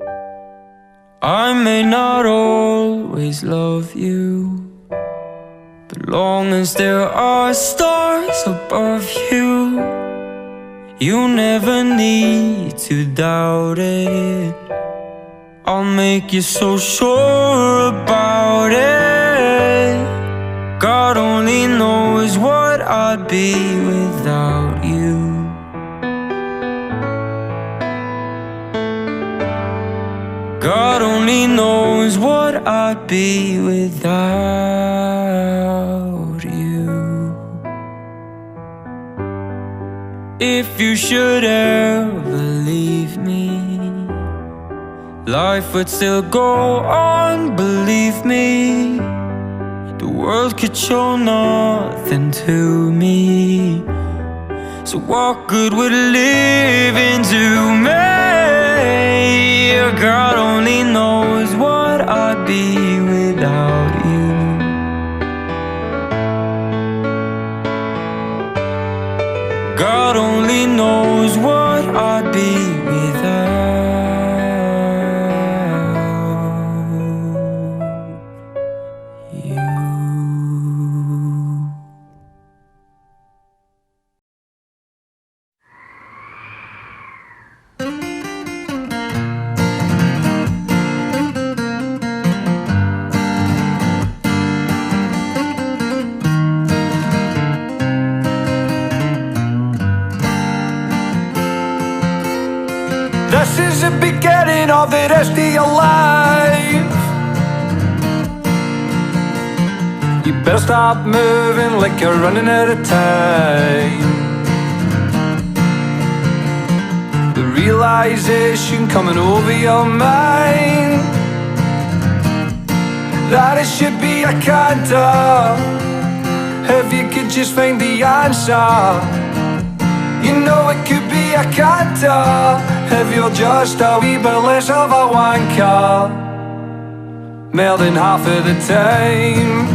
I may not always love you, but long as there are stars above you, you never need to doubt it. I'll make you so sure about it. God only knows what I'd be without you. God only knows what I'd be without you. If you should ever leave me, life would still go on, believe me. The world could show nothing to me. So what good would living do me? God only knows what I'd be without you. God only knows what I'd be without you. This is the beginning of the rest of your life. You better stop moving like you're running out of time. The realization coming over your mind that it should be a canter. If you could just find the answer, you know it could be a canter. If you're just a wee bit less of a wanker, more than half of the time.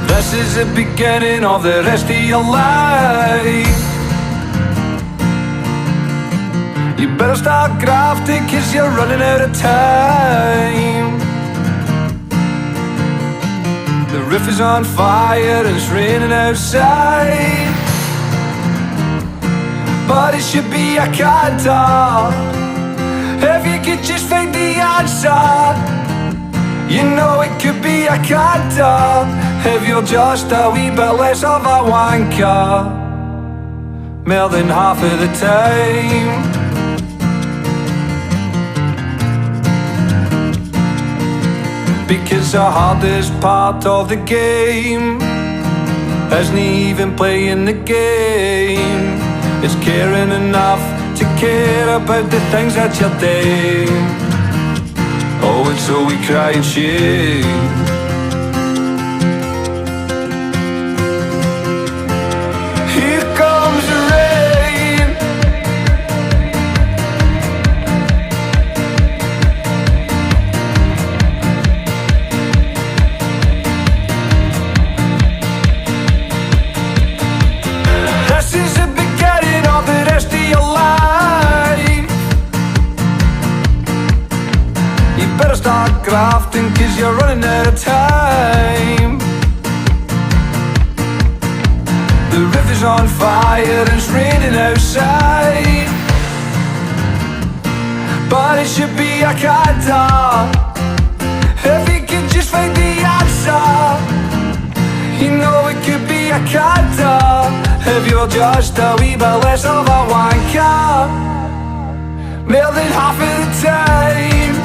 This is the beginning of the rest of your life. You better start grafting, 'cause you're running out of time. The roof is on fire and it's raining outside, but it should be a canter. If you could just find the answer, you know it could be a canter. If you're just a wee bit less of a wanker, more than half of the time. Because the hardest part of the game isn't even playing the game, it's caring enough to care about the things that you're doing. Oh, and so we cry and shame. Here comes the rain. This is the beginning of the rest of your life. You better start grafting, 'cause you're running out of time. The river's on fire and it's raining outside, but it should be a canter. If you could just find the answer, you know it could be a canter. If you're just a wee bit less of a wanker, more than half of the time.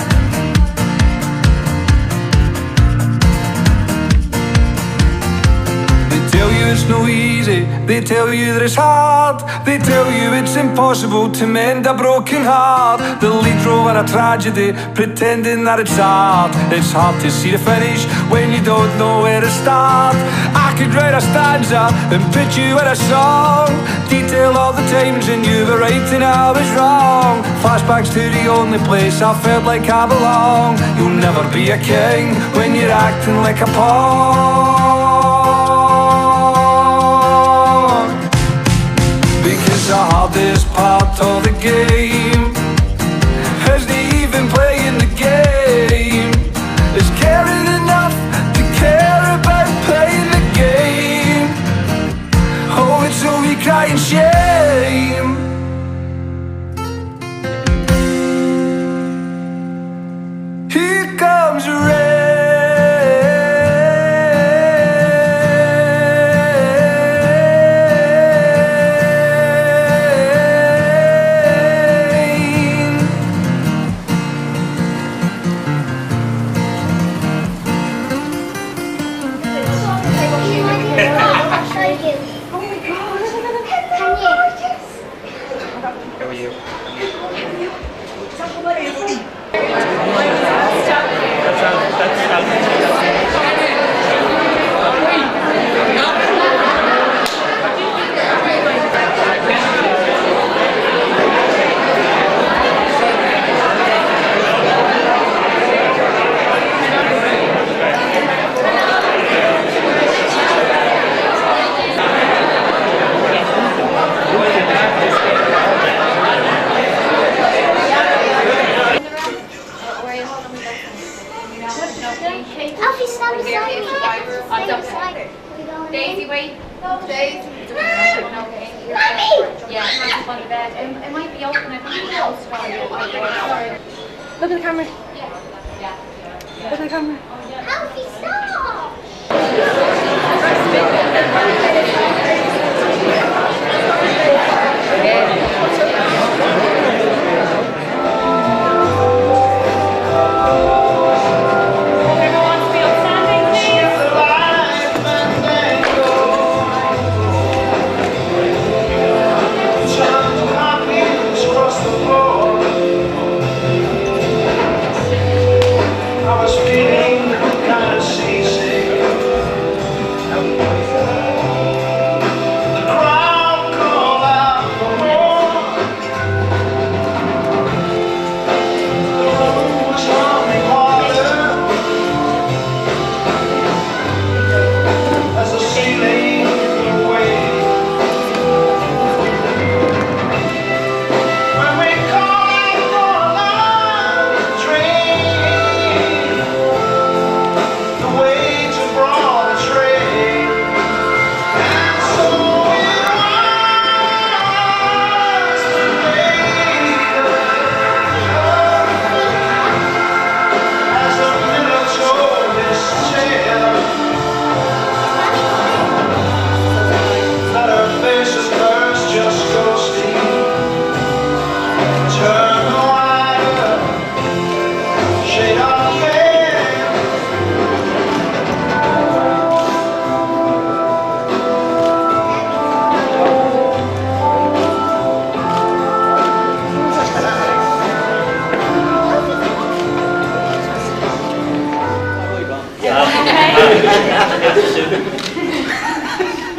They tell you it's no easy, they tell you that it's hard, they tell you it's impossible to mend a broken heart. The lead role in a tragedy, pretending that it's art. It's hard to see the finish when you don't know where to start. I could write a stanza and put you in a song, detail all the times when you were right and I was wrong. Flashbacks to the only place I felt like I belong. You'll never be a king when you're acting like a pawn. part of the game. As they even playing the game, is caring enough to care about playing the game? Oh, it's only crying shame. Here comes the rain. Alfie, stand beside me. Daisy, wait. Daisy. Mommy! Yeah, it might be on the bed. It might be open. I think it's closed. Sorry. Look at the camera. Yeah. Look at the camera. Alfie, stop!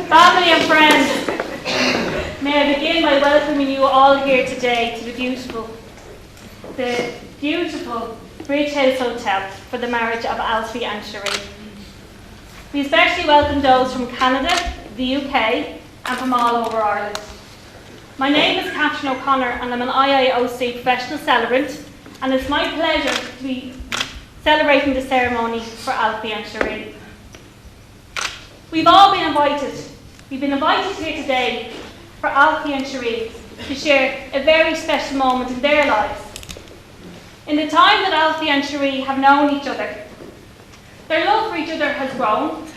Family and friends, may I begin by welcoming you all here today to the beautiful Bridge House Hotel for the marriage of Alfie and Cherie. We especially welcome those from Canada, the UK and from all over Ireland. My name is Catherine O'Connor and I'm an IIOC professional celebrant, and it's my pleasure to be celebrating the ceremony for Alfie and Cherie. We've all been invited. We've been invited here today for Alfie and Cherie to share a very special moment in their lives. In the time that Alfie and Cherie have known each other, their love for each other has grown,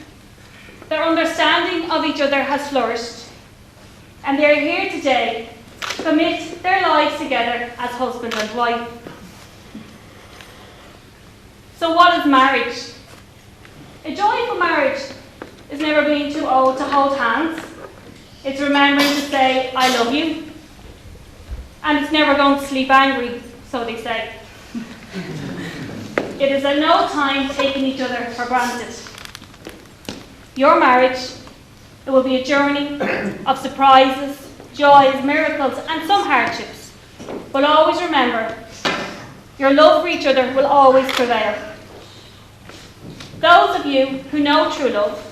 their understanding of each other has flourished, and they are here today to commit their lives together as husband and wife. So what is marriage? A joyful marriage is never being too old to hold hands. It's remembering to say, I love you. And it's never going to sleep angry, so they say. It is at no time taking each other for granted. Your marriage, it will be a journey of surprises, joys, miracles, and some hardships. But always remember, your love for each other will always prevail. Those of you who know true love,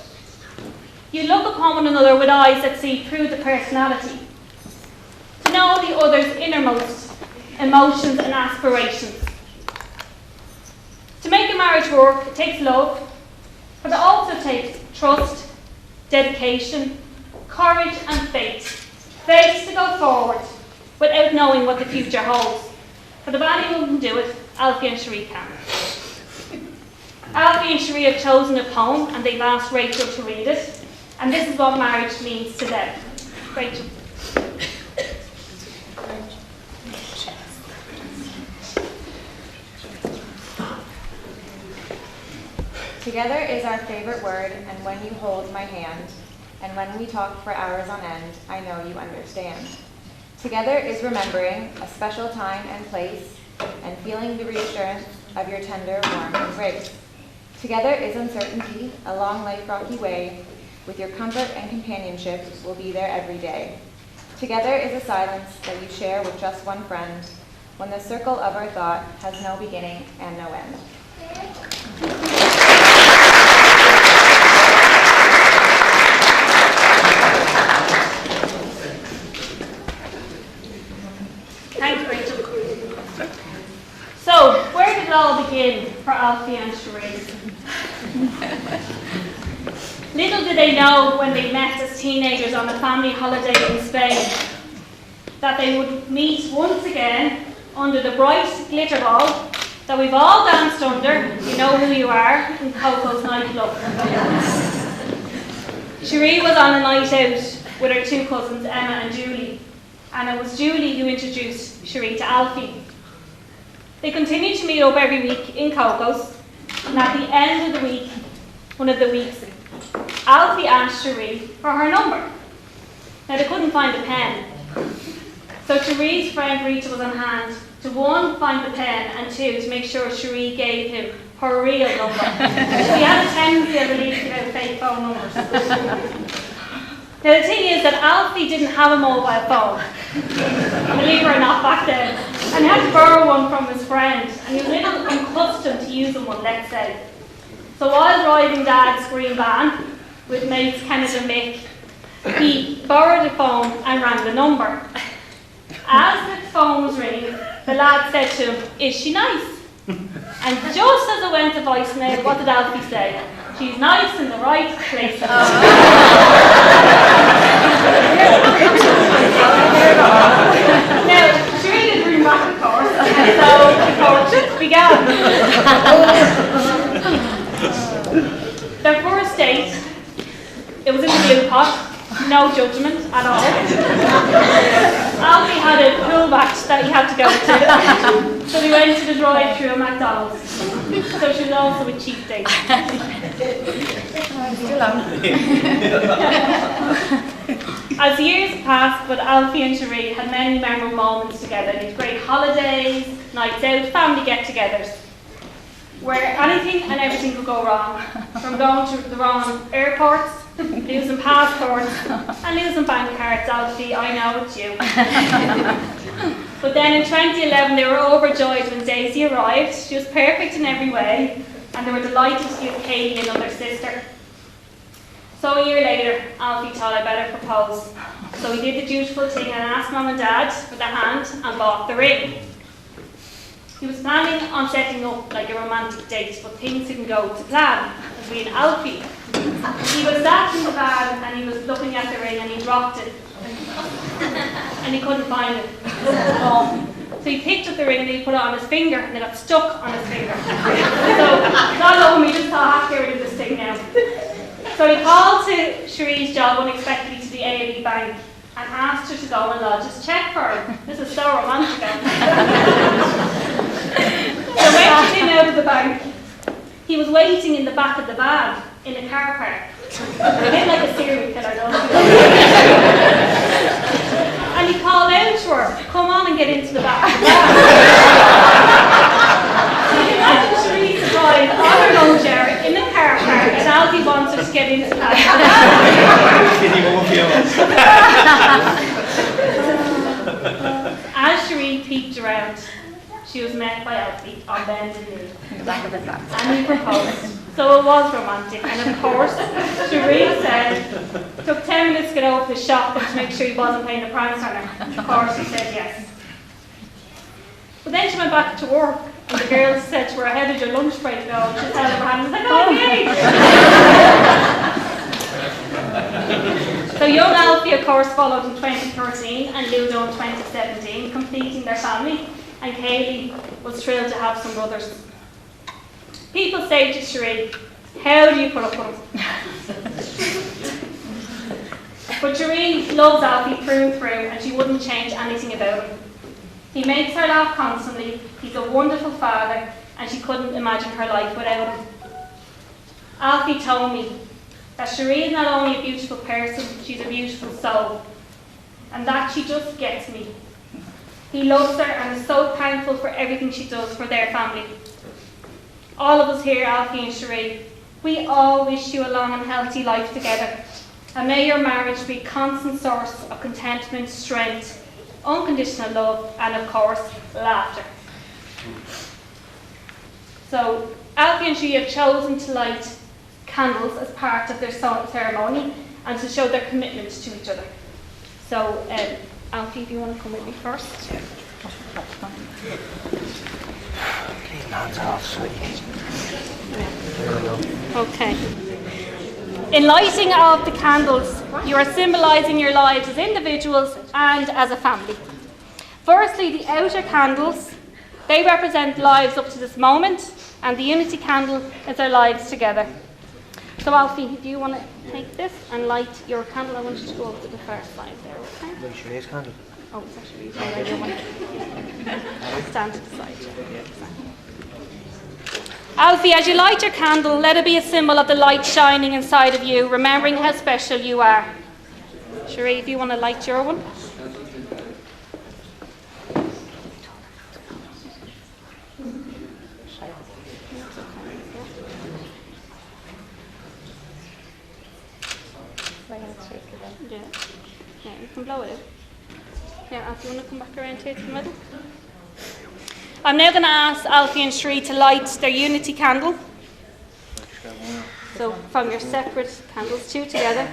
you look upon one another with eyes that see through the personality. To know the other's innermost emotions and aspirations. To make a marriage work, it takes love, but it also takes trust, dedication, courage and faith. Faith to go forward without knowing what the future holds. But if anyone can do it, Alfie and Cherie can. Alfie and Cherie have chosen a poem and they've asked Rachel to read it. And this is what marriage means to them. Rachel. Together is our favorite word, and when you hold my hand, and when we talk for hours on end, I know you understand. Together is remembering a special time and place, and feeling the reassurance of your tender, warm embrace. Together is uncertainty, a long life rocky way, with your comfort and companionship will be there every day. Together is a silence that you share with just one friend, when the circle of our thought has no beginning and no end. Thanks, Rachel. So, where did it all begin for Alfie and Cherie? Little did they know when they met as teenagers on a family holiday in Spain that they would meet once again under the bright glitter ball that we've all danced under, you know who you are, in Coco's nightclub. Cherie was on a night out with her two cousins, Emma and Julie, and it was Julie who introduced Cherie to Alfie. They continued to meet up every week in Coco's, and at the end of the week, one of the weeks, Alfie asked Cherie for her number. Now they couldn't find a pen, so Cherie's friend Rita was on hand to one, find the pen, and two, to make sure Cherie gave him her real number. She had a tendency, I believe, to give out fake phone numbers. Now the thing is that Alfie didn't have a mobile phone, believe it or not, back then, and he had to borrow one from his friend, and he was a little unaccustomed to using one, let's say. So while driving Dad's green van with mates Kenneth and Mick, he borrowed a phone and rang the number. As the phone was ringing, the lad said to him, "Is she nice?" And just as it went to voicemail, what did Alfie say? "She's nice in the right place." Now, Cherie didn't bring back the course, and so the course began. Their first date, it was in the Blue Pot, no judgment at all. Alfie had a pool match that he had to go to, so we went to the drive-thru at McDonald's. So she was also a cheap date. As years passed, but Alfie and Cherie had many memorable moments together. They had great holidays, nights out, family get-togethers, where anything and everything could go wrong, from going to the wrong airports, losing passports, and losing bank cards. Alfie, I know it's you. But then in 2011 they were overjoyed when Daisy arrived. She was perfect in every way, and they were delighted to give Katie another sister. So a year later, Alfie thought, "I better propose." So he did the dutiful thing and asked Mum and Dad for their hand and bought the ring. He was planning on setting up like a romantic date, but things didn't go to plan between Alfie. He was sat in the van and he was looking at the ring and he dropped it. And he couldn't find it. So he picked up the ring and he put it on his finger and it got stuck on his finger. So God love him, he just thought, "I have to get rid of this thing now." So he called to Cherie's job unexpectedly to the A&E Bank and asked her to go and lodge his cheque for her. This is so romantic. So when she came out of the bank, he was waiting in the back of the van in a car park. A bit like a serial killer, don't you? And he called out to her, "Come on and get into the back of the van." So you imagine Cherie's surprise on her lounge chair in the car park and Alfie wants her to get into the back of the van. As Cherie peeked around, she was met by Alfie on bended knee. In the back of his back. And he proposed. So it was romantic. And of course, Cherie said, Took 10 minutes to get over to the shop and to make sure he wasn't playing the pranks on her. Of course, he said yes. But then she went back to work, and the girls said to her, "How did your lunch break go?" She held her hand and was like, "Oh, yay!" So young Alfie, of course, followed in 2013 and Ludo in 2017, completing their family, and Kaylee was thrilled to have some brothers. People say to Cherie, "How do you put up with them?" But Cherie loves Alfie through and through, and she wouldn't change anything about him. He makes her laugh constantly, he's a wonderful father, and she couldn't imagine her life without him. Alfie told me that Cherie is not only a beautiful person, she's a beautiful soul, and that she just gets me. He loves her and is so thankful for everything she does for their family. All of us here, Alfie and Cherie, we all wish you a long and healthy life together, and may your marriage be a constant source of contentment, strength, unconditional love, and of course, laughter. So, Alfie and Cherie have chosen to light candles as part of their ceremony and to show their commitment to each other. So, Alfie, if you want to come with me first. Please, hands off, sweetie. Okay. In lighting of the candles, you are symbolising your lives as individuals and as a family. Firstly, the outer candles, they represent lives up to this moment, and the unity candle is our lives together. So Alfie, do you want to take this and light your candle? I want you to go over to the far side there, okay? Light Cherie's candle. Oh, it's actually your one. Stand to the side. Alfie, as you light your candle, let it be a symbol of the light shining inside of you, remembering how special you are. Cherie, if you want to light your one. Yeah. Yeah, you can blow it out. Yeah, Alfie, you want to come back around here to the middle? I'm now going to ask Alfie and Cherie to light their unity candle. So from your separate candles, two together.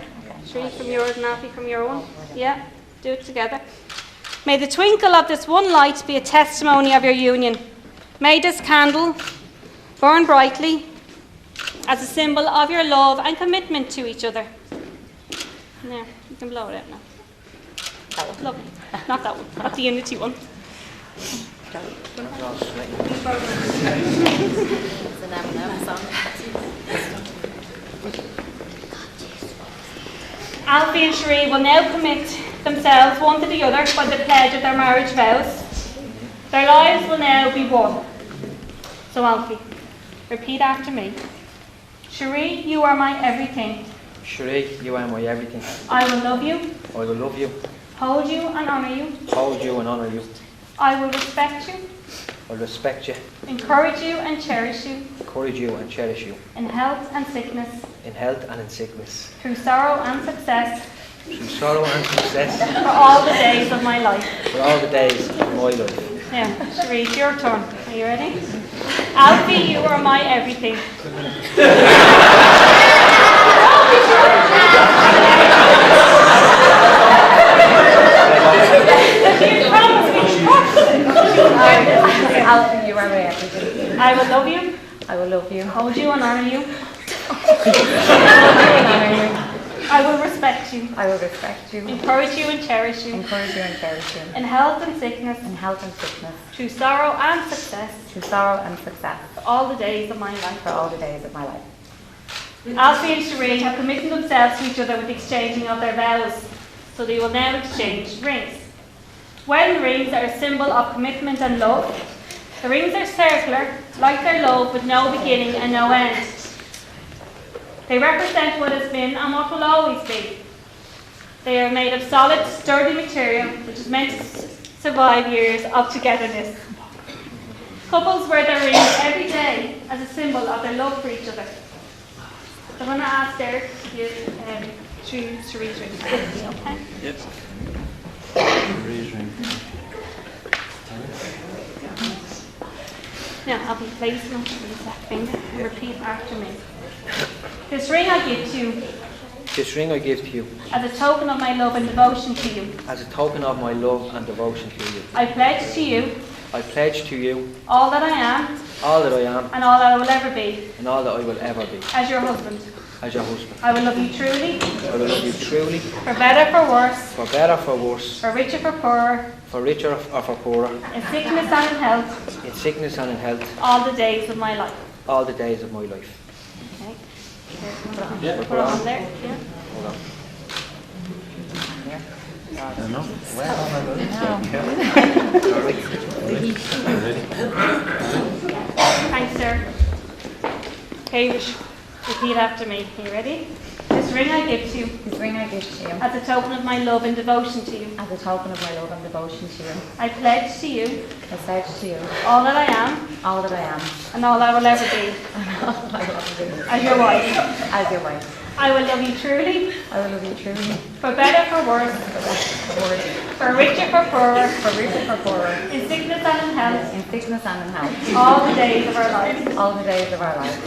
Cherie from yours and Alfie from your one. Yeah, do it together. May the twinkle of this one light be a testimony of your union. May this candle burn brightly as a symbol of your love and commitment to each other. Now, you can blow it out now. That one. Lovely. Not that one, not the unity one. It's an M&M song. Alfie and Cherie will now commit themselves one to the other by the pledge of their marriage vows. Their lives will now be one. So Alfie, repeat after me. Cherie, you are my everything. Cherie, you are my everything. I will love you, I will love you, hold you and honour you. hold you and honour you. I will respect you, I'll respect you, encourage you and cherish you encourage you and cherish you, in health and sickness, in health and in sickness, through sorrow and success, through sorrow and success, for all the days of my life. for all the days of my life. Now, Cherie, it's your turn. Are you ready? Alfie, you are my everything. Alfie, you are my everything. I will love you, I will love you. hold you and honour you. I will respect you, I will respect you. encourage you and cherish you Encourage you and cherish you. in health and sickness, In health and sickness. through sorrow and success, Through sorrow and success. for all the days of my life. For all the days of my life. Alfie and Cherie have committed themselves to each other with the exchanging of their vows, so they will now exchange rings. Wedding rings are a symbol of commitment and love. The rings are circular, like their love, with no beginning and no end. They represent what has been and what will always be. They are made of solid, sturdy material, which is meant to survive years of togetherness. Couples wear their rings every day as a symbol of their love for each other. I'm going to ask Derek to give Cherie's ring. Okay? Yep. Now, I'll be placing it with that finger and repeat after me. This ring I give to you This ring I give to you as a token of my love and devotion to you. as a token of my love and devotion to you. I pledge to you I pledge to you all that I am all that I am and all that I will ever be and all that I will ever be as your husband. as your husband. I will love you truly, I will love you truly, for better, for worse, for better, for worse, for richer, for poorer, for richer or for poorer, in sickness and in health, in sickness and in health, all the days of my life. all the days of my life. Okay. Put it on there. Yeah. Hold on. Thanks, sir. Okay, repeat after me. Are you ready? This ring I give to you This ring I give to you as a token of my love and devotion to you. as a token of my love and devotion to you. I pledge to you I pledge to you all that I am all that I am and all I will ever be and all that I will do as your wife. as your wife. I will love you truly, I will love you truly, for better, for worse, for worse, for richer, for poorer, for richer, for poorer, in sickness and in health, in sickness and in health, all the days of our lives. all the days of our lives.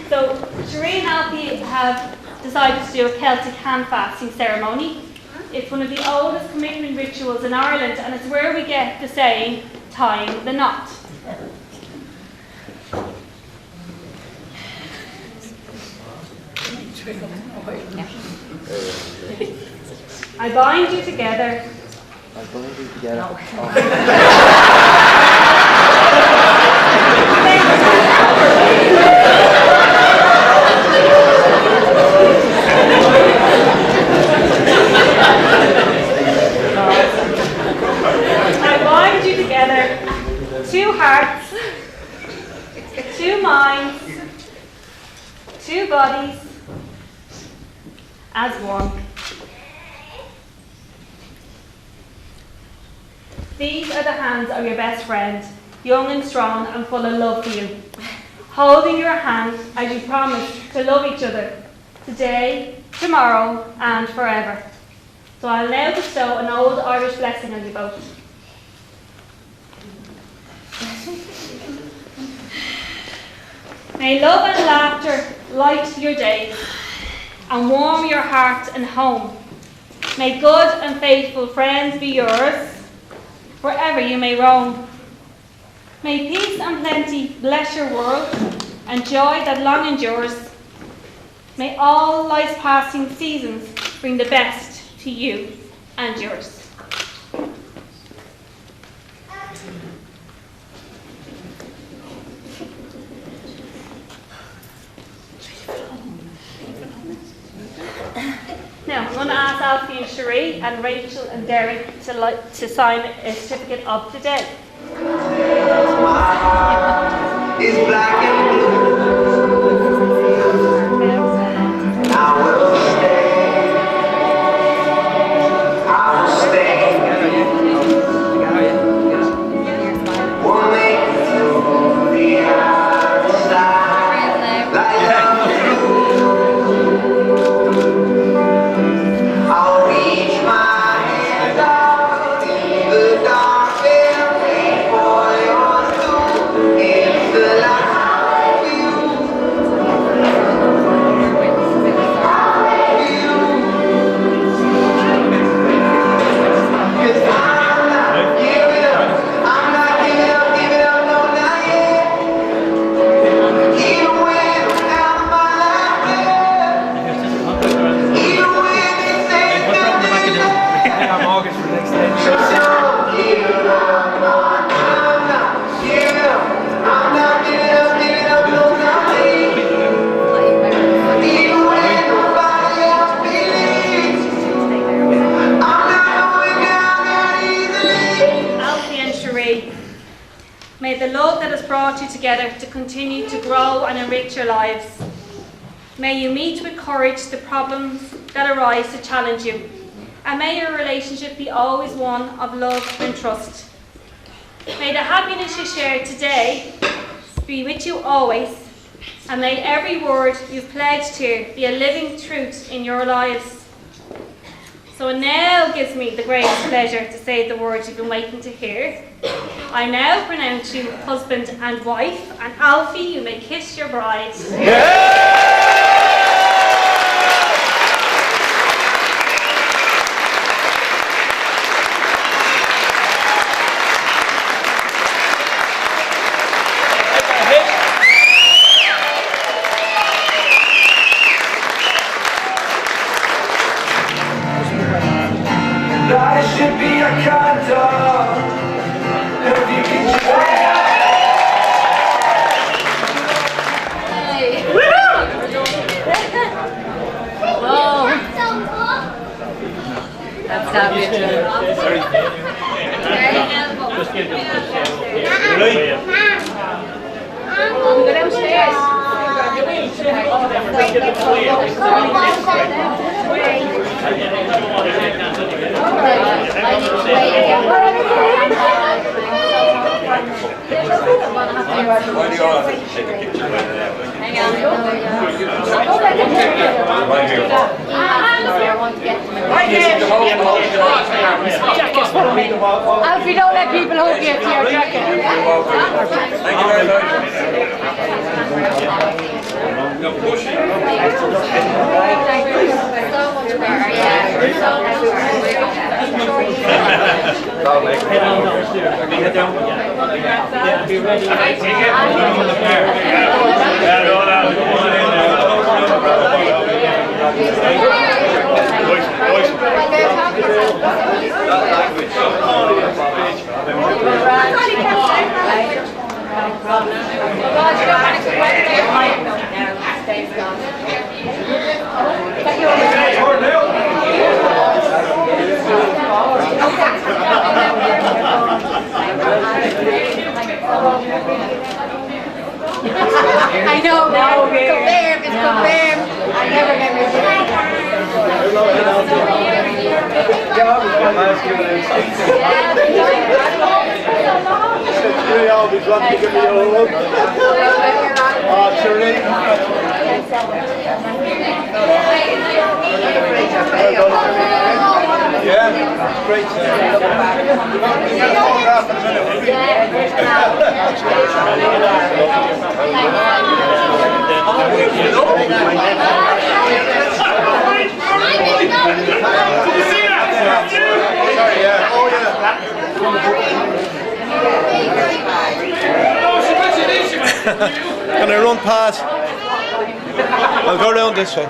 So, Sheree and Alfie have decided to do a Celtic hand fasting ceremony. It's one of the oldest commitment rituals in Ireland, and it's where we get the saying, tying the knot. I bind you together. I bind you together. I bind you together, two hearts, two minds, two bodies, as one. These are the hands of your best friend, young and strong and full of love for you, holding your hand as you promise to love each other, today, tomorrow and forever. So I'll now bestow an old Irish blessing on you both. May love and laughter light your days and warm your heart and home. May good and faithful friends be yours wherever you may roam. May peace and plenty bless your world and joy that long endures. May all life's passing seasons bring the best to you and yours. Now, I'm going to ask Alfie and Sheree and Rachel and Derek to sign a certificate of the day. Is black and blue. I will stay. I will stay. We'll make it to the other side. Like I'll reach my hand out in the dark and wait for your soul in the light of you. Cause I'm not giving up, no, not yet. Even when I'm out of my life, even when they say nothing. August for the next day. So give up, I'm not giving up. I'm not giving up, no, not yet. Even when nobody else believes, I'm not going down that easily. Alfie and Sheree, may the love that has brought you together to continue to grow and enrich your lives. May you meet with courage the problems that arise to challenge you. And may your relationship be always one of love and trust. May the happiness you share today be with you always, and may every word you've pledged here be a living truth in your lives. So it now gives me the greatest pleasure to say the words you've been waiting to hear. I now pronounce you husband and wife, and Alfie, you may kiss your bride. That should be a condom. If you can try. That's how we Go downstairs. Why do you all have to take a picture right now? Right here. Alfie, don't let people hold you to your jacket. Thank you very much. I know, it's confirmed. I never get They always want to give me a hug. Oh, Tony. Yeah, great. We got a photograph in a minute, will we? Sorry, yeah. Oh, yeah. Can I run past? I'll go down this way.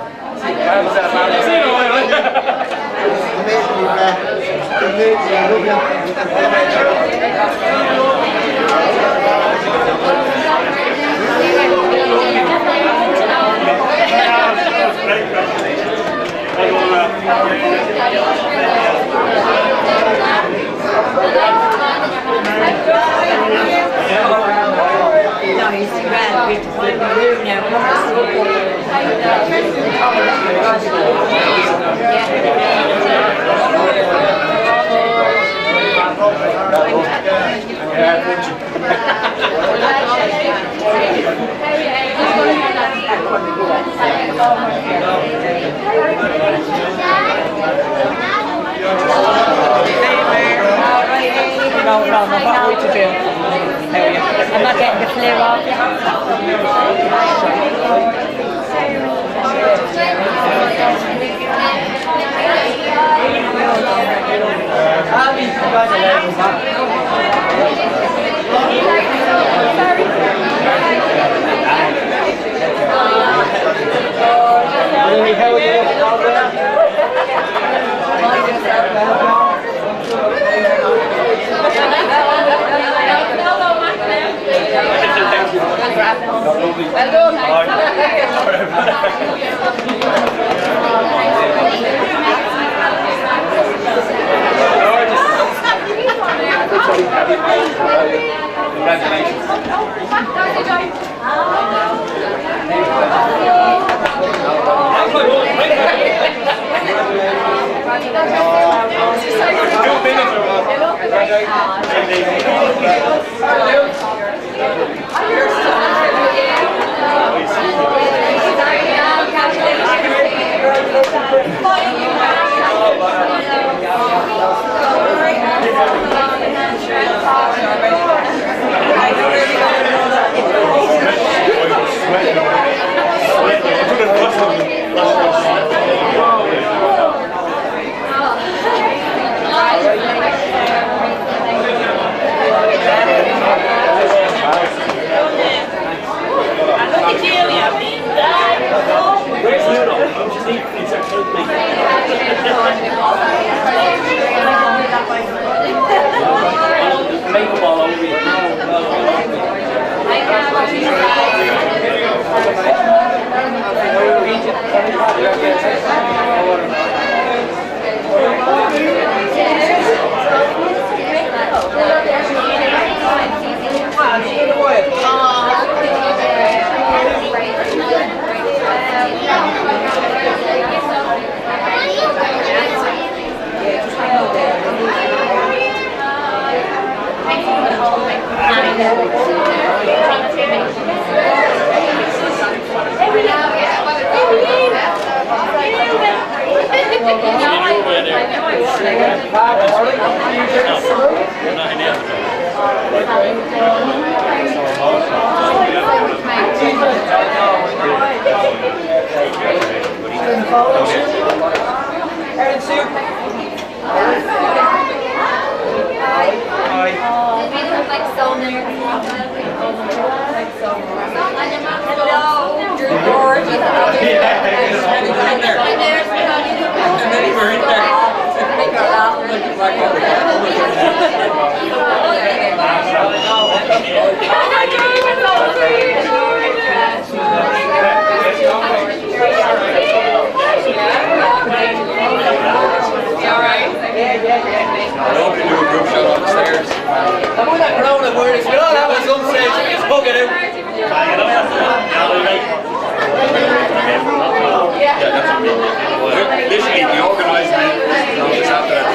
No, I've got work to do. I'm not getting the flu off. Congratulations. Literally, the organising just after that.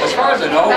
As far as I know,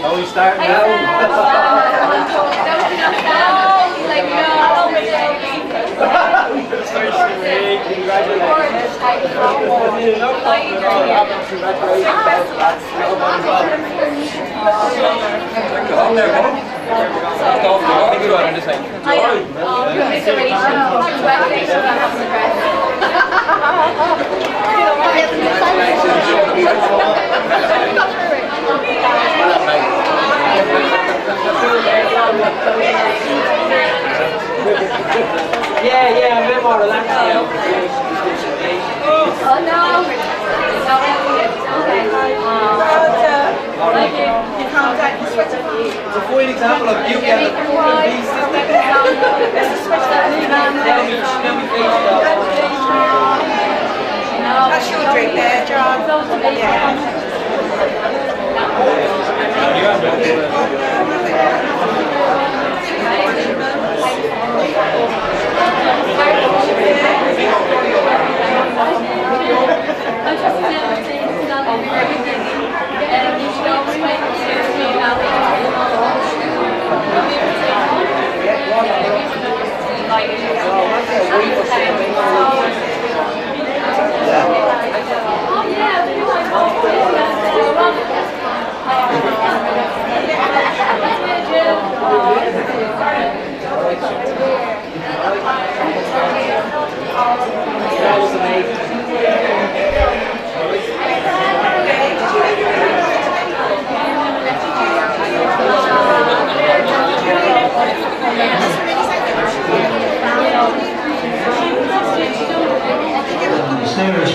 Are we starting now? Yeah, I'm a bit more relaxed now. Oh no! It's a fine example of you getting That's your drink there, John. That was amazing.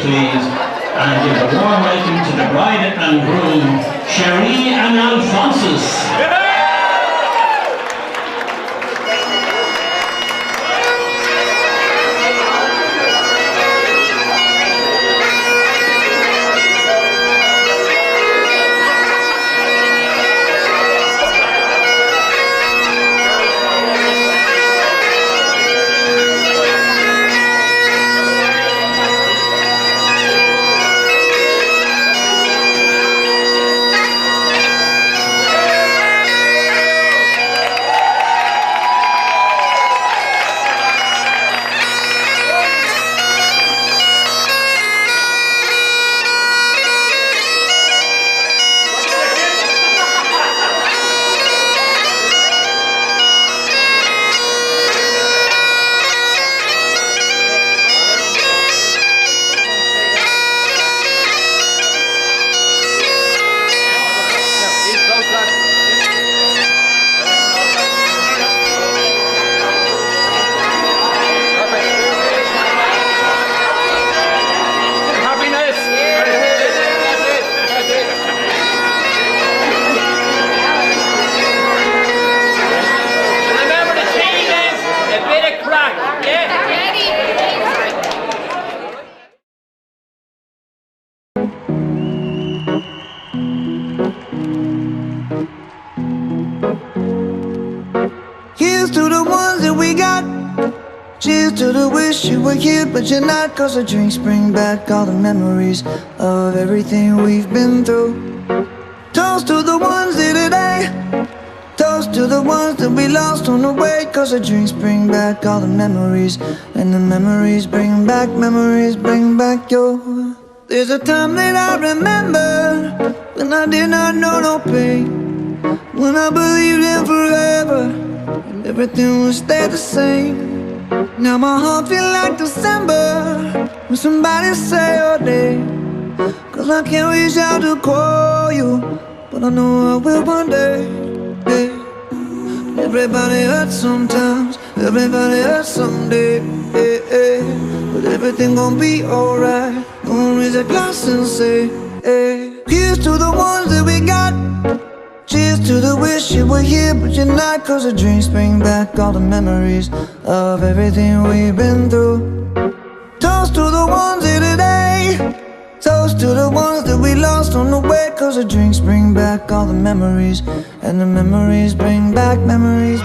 please, and give a warm welcome to the bride and groom, Cherie and Alphonsus. Here's to the ones that we got. Cheers to the wish you were here, but you're not. 'Cause the drinks bring back all the memories of everything we've been through. Toast to the ones here today. Toast to the ones that we lost on the way. 'Cause the drinks bring back all the memories, and the memories bring back your. There's a time that I remember when I did not know no pain, when I believed in forever and everything would stay the same. Now my heart feel like December when somebody say your name. 'Cause I can't reach out to call you, but I know I will one day. Yeah. Everybody hurts sometimes, everybody hurts someday. Yeah, yeah. But everything gon' be alright. Gonna raise a glass and say, hey. Here's to the ones that we got. Cheers to the wish you were here, but you're not. 'Cause the drinks bring back all the memories of everything we've been through. Toast to the ones here today. Toast to the ones that we lost on the way. 'Cause the drinks bring back all the memories, and the memories bring back memories.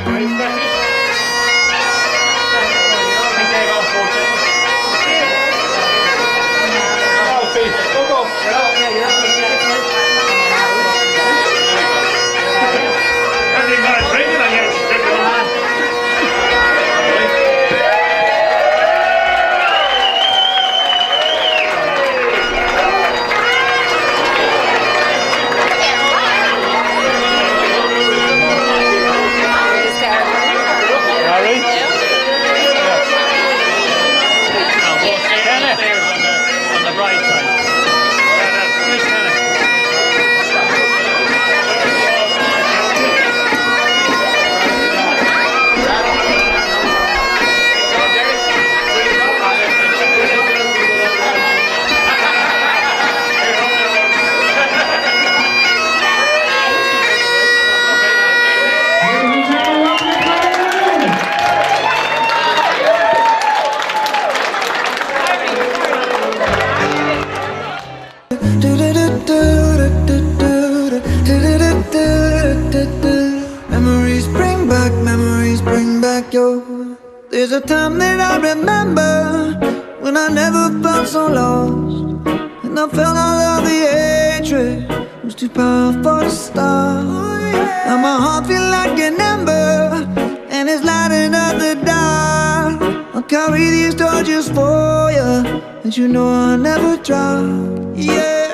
Memories bring back your. There's a time that I remember when I never felt so lost, and I felt all of the hatred was too powerful to stop. Now my heart feel like an ember, and it's lighting up the dark. I'll carry these torches for you, and you know I'll never drop. Yeah.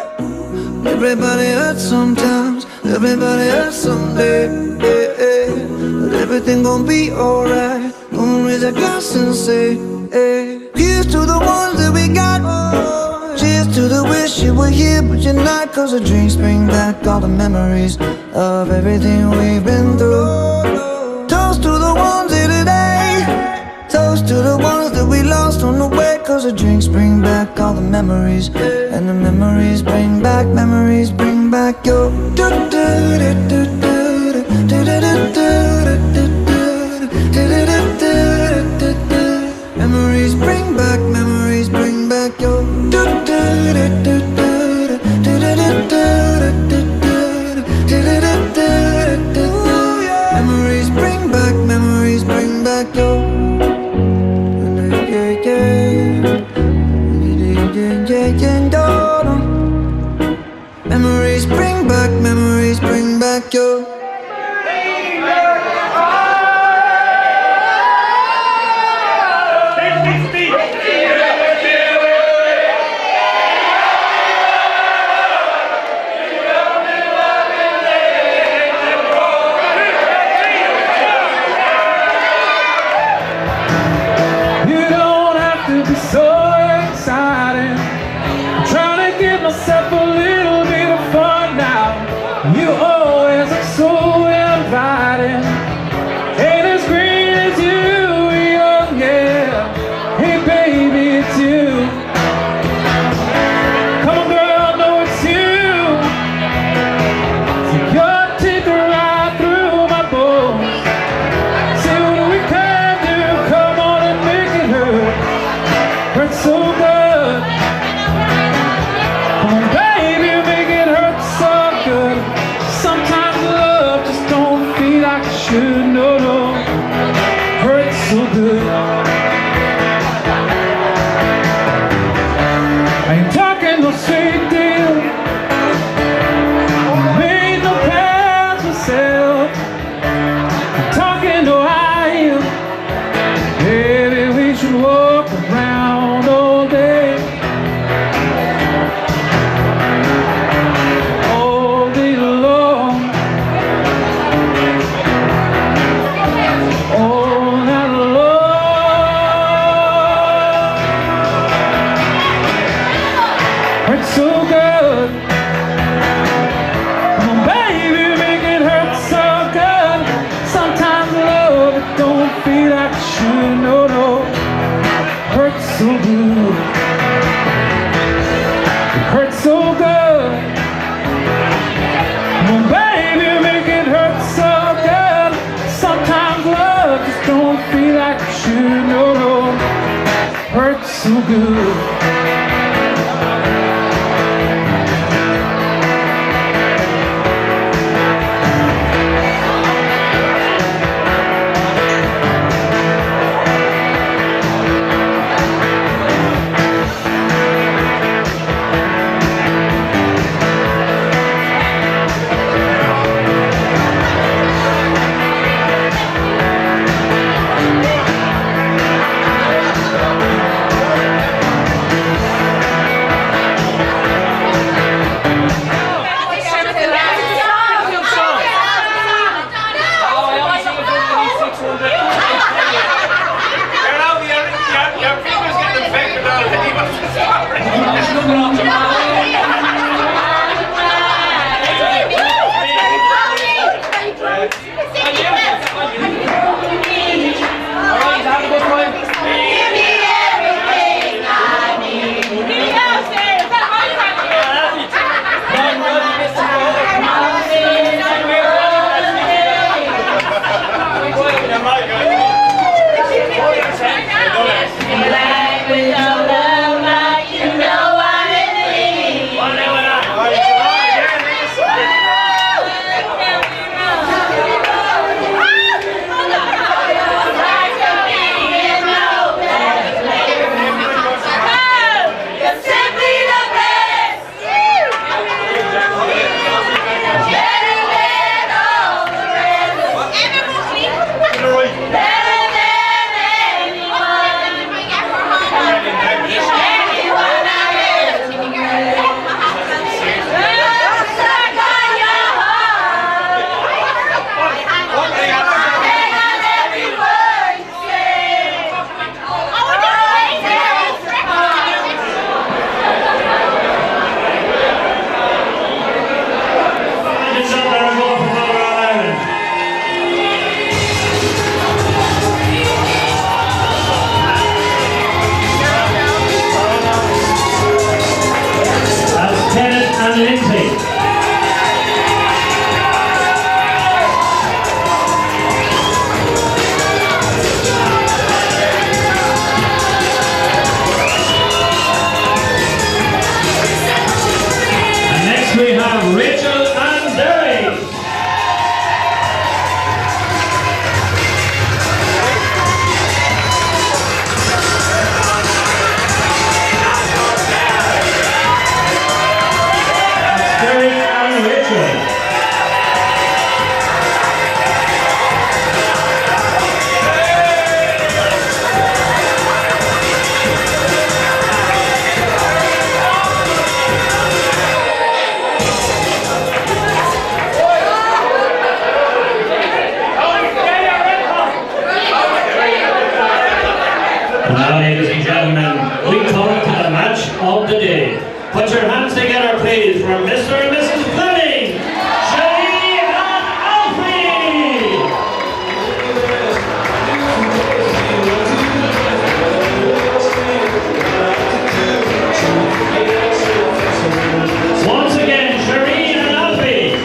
Everybody hurts sometimes, everybody hurts someday. Yeah, yeah. But everything gon' be alright. Gonna raise a glass and say, hey. Here's to the ones that we got. Cheers to the wish you were here, but you're not. 'Cause the drinks bring back all the memories of everything we've been through. Toast to the ones here today. Toast to the ones that we lost on the way. 'Cause bottles of drinks bring back all the memories, and the memories bring back your memories bring back your memories bring back your memories bring back your myself a little bit of fun now. You always look so inviting, ain't as green as you, young, yeah. Hey baby, it's you. Come on girl, know it's you. So your teeth are right through my bones. See what we can do, come on and make it hurt. Hurts so good. No, hurts so good. I ain't talking no sweet deal, made no plans myself. I'm talking no high heel. Maybe we should walk around all day, all day long. Hurts so good. Come on, baby, make it hurt so good. Sometimes love, it don't feel like it should. No, hurts so good. It hurts so good. Come on, baby, make it hurt so good. Sometimes love just don't feel like it should. No, hurts so good. Now, ladies and gentlemen, we come to the match of the day. Put your hands together, please, for Mr. and Mrs. Fleming, Sherry and Alfie. Once again, Sherry and Alfie.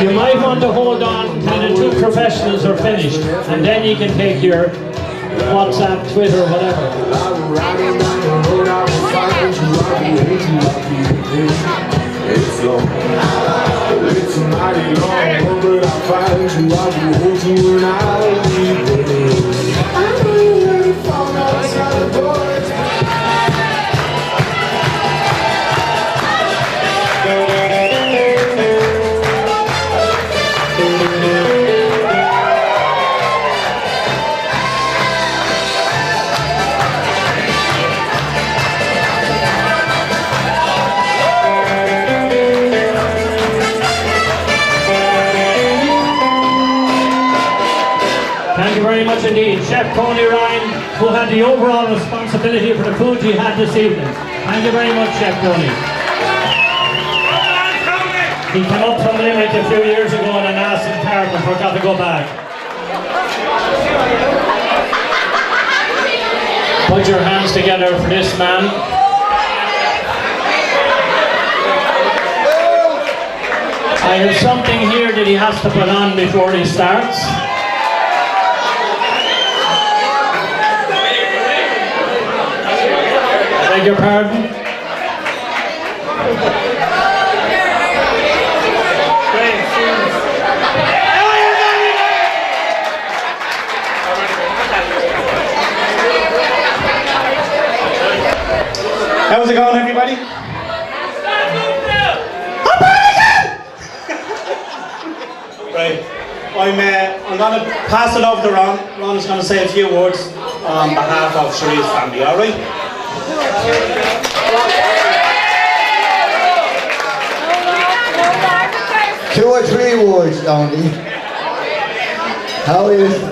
You might want to hold on until the two professionals are finished, and then you can take your WhatsApp, Twitter, whatever. It's a mighty long road, but I find you, I'll be holding you when I leave the day. I know you're ready for outside the doors. Thank you very much indeed, Chef Tony Ryan, who had the overall responsibility for the food you had this evening. Thank you very much, Chef Tony. He came up from Limerick a few years ago in an Aston Park and forgot to go back. Put your hands together for this man. I have something here that he has to put on before he starts. Beg your pardon? How's it going, everybody? Right. I'm going to pass it over to Ron. Ron is going to say a few words on behalf of Sherry's family, all right? 2 or 3 words, Donny. How is it?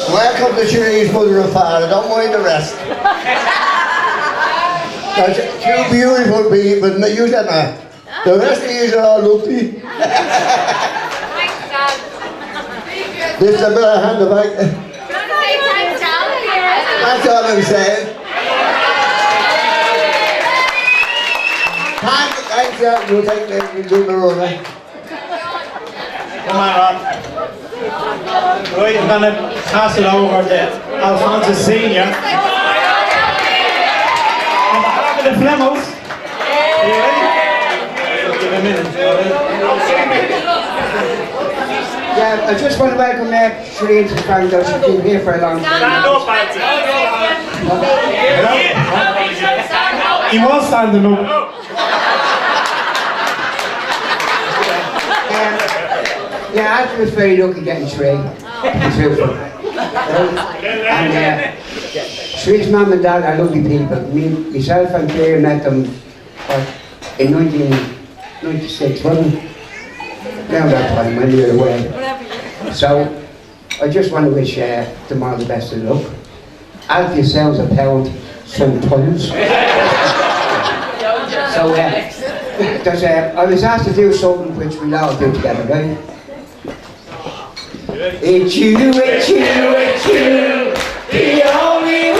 Welcome to Sherry's mother and father. Don't mind the rest. That's 2 beautiful people. You said that. The rest of these are all lucky. This is a bit of hand of That's all I'm saying. Thanks, you take me, you do the run, eh? Come on, Ron. Right, I'm going to pass it over to Alphonsus Senior. On behalf of the Flemos. Are you ready? Give a minute. Yeah, I just want to welcome Sherry into the family, though she's been here for a long time. Stand up, Patsy. He was standing up. Yeah, I was very lucky getting Sherry. And Sherry's mum and dad are lovely people. Myself and Claire met them in 1996, wasn't it? Around that time when you were away. So I just want to wish them all the best of luck. Alfie sounds a pound sometimes. So I was asked to do something which we all do together, right? It's you, the only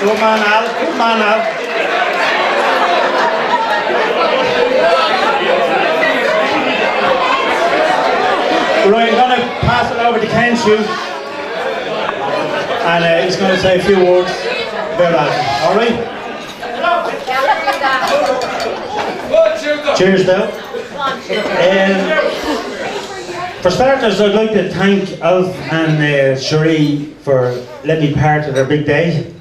Good man, Al. Good man, Al. Right, I'm going to pass it over to Ken Shue. And he's going to say a few words about that. All right? Cheers, Dale. For starters, I'd like to thank Alf and Cherie for letting me part of their big day.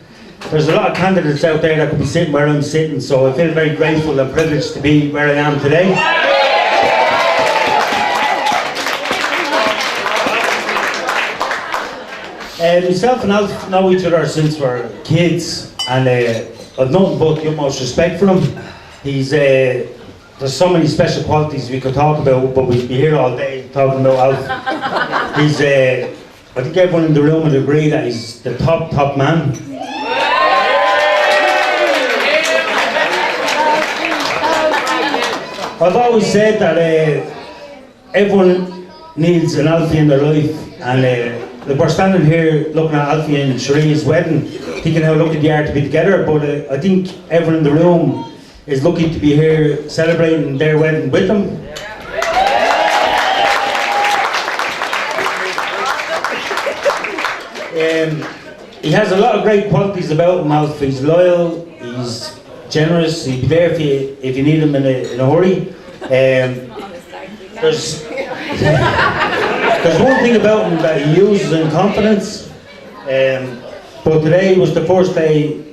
There's a lot of candidates out there that could be sitting where I'm sitting, so I feel very grateful and privileged to be where I am today. Myself and Alf know each other since we're kids, and I've nothing but the utmost respect for him. There's so many special qualities we could talk about, but we'd be here all day talking about Alf. I think everyone in the room would agree that he's the top man. I've always said that everyone needs an Alfie in their life, and we're standing here looking at Alfie and Cherie's wedding, thinking how lucky they are to be together, but I think everyone in the room is lucky to be here celebrating their wedding with them. He has a lot of great qualities about him, Alf. He's loyal, he's generous, he'll be there if you need him in a hurry. There's one thing about him that he uses in confidence, but today was the first day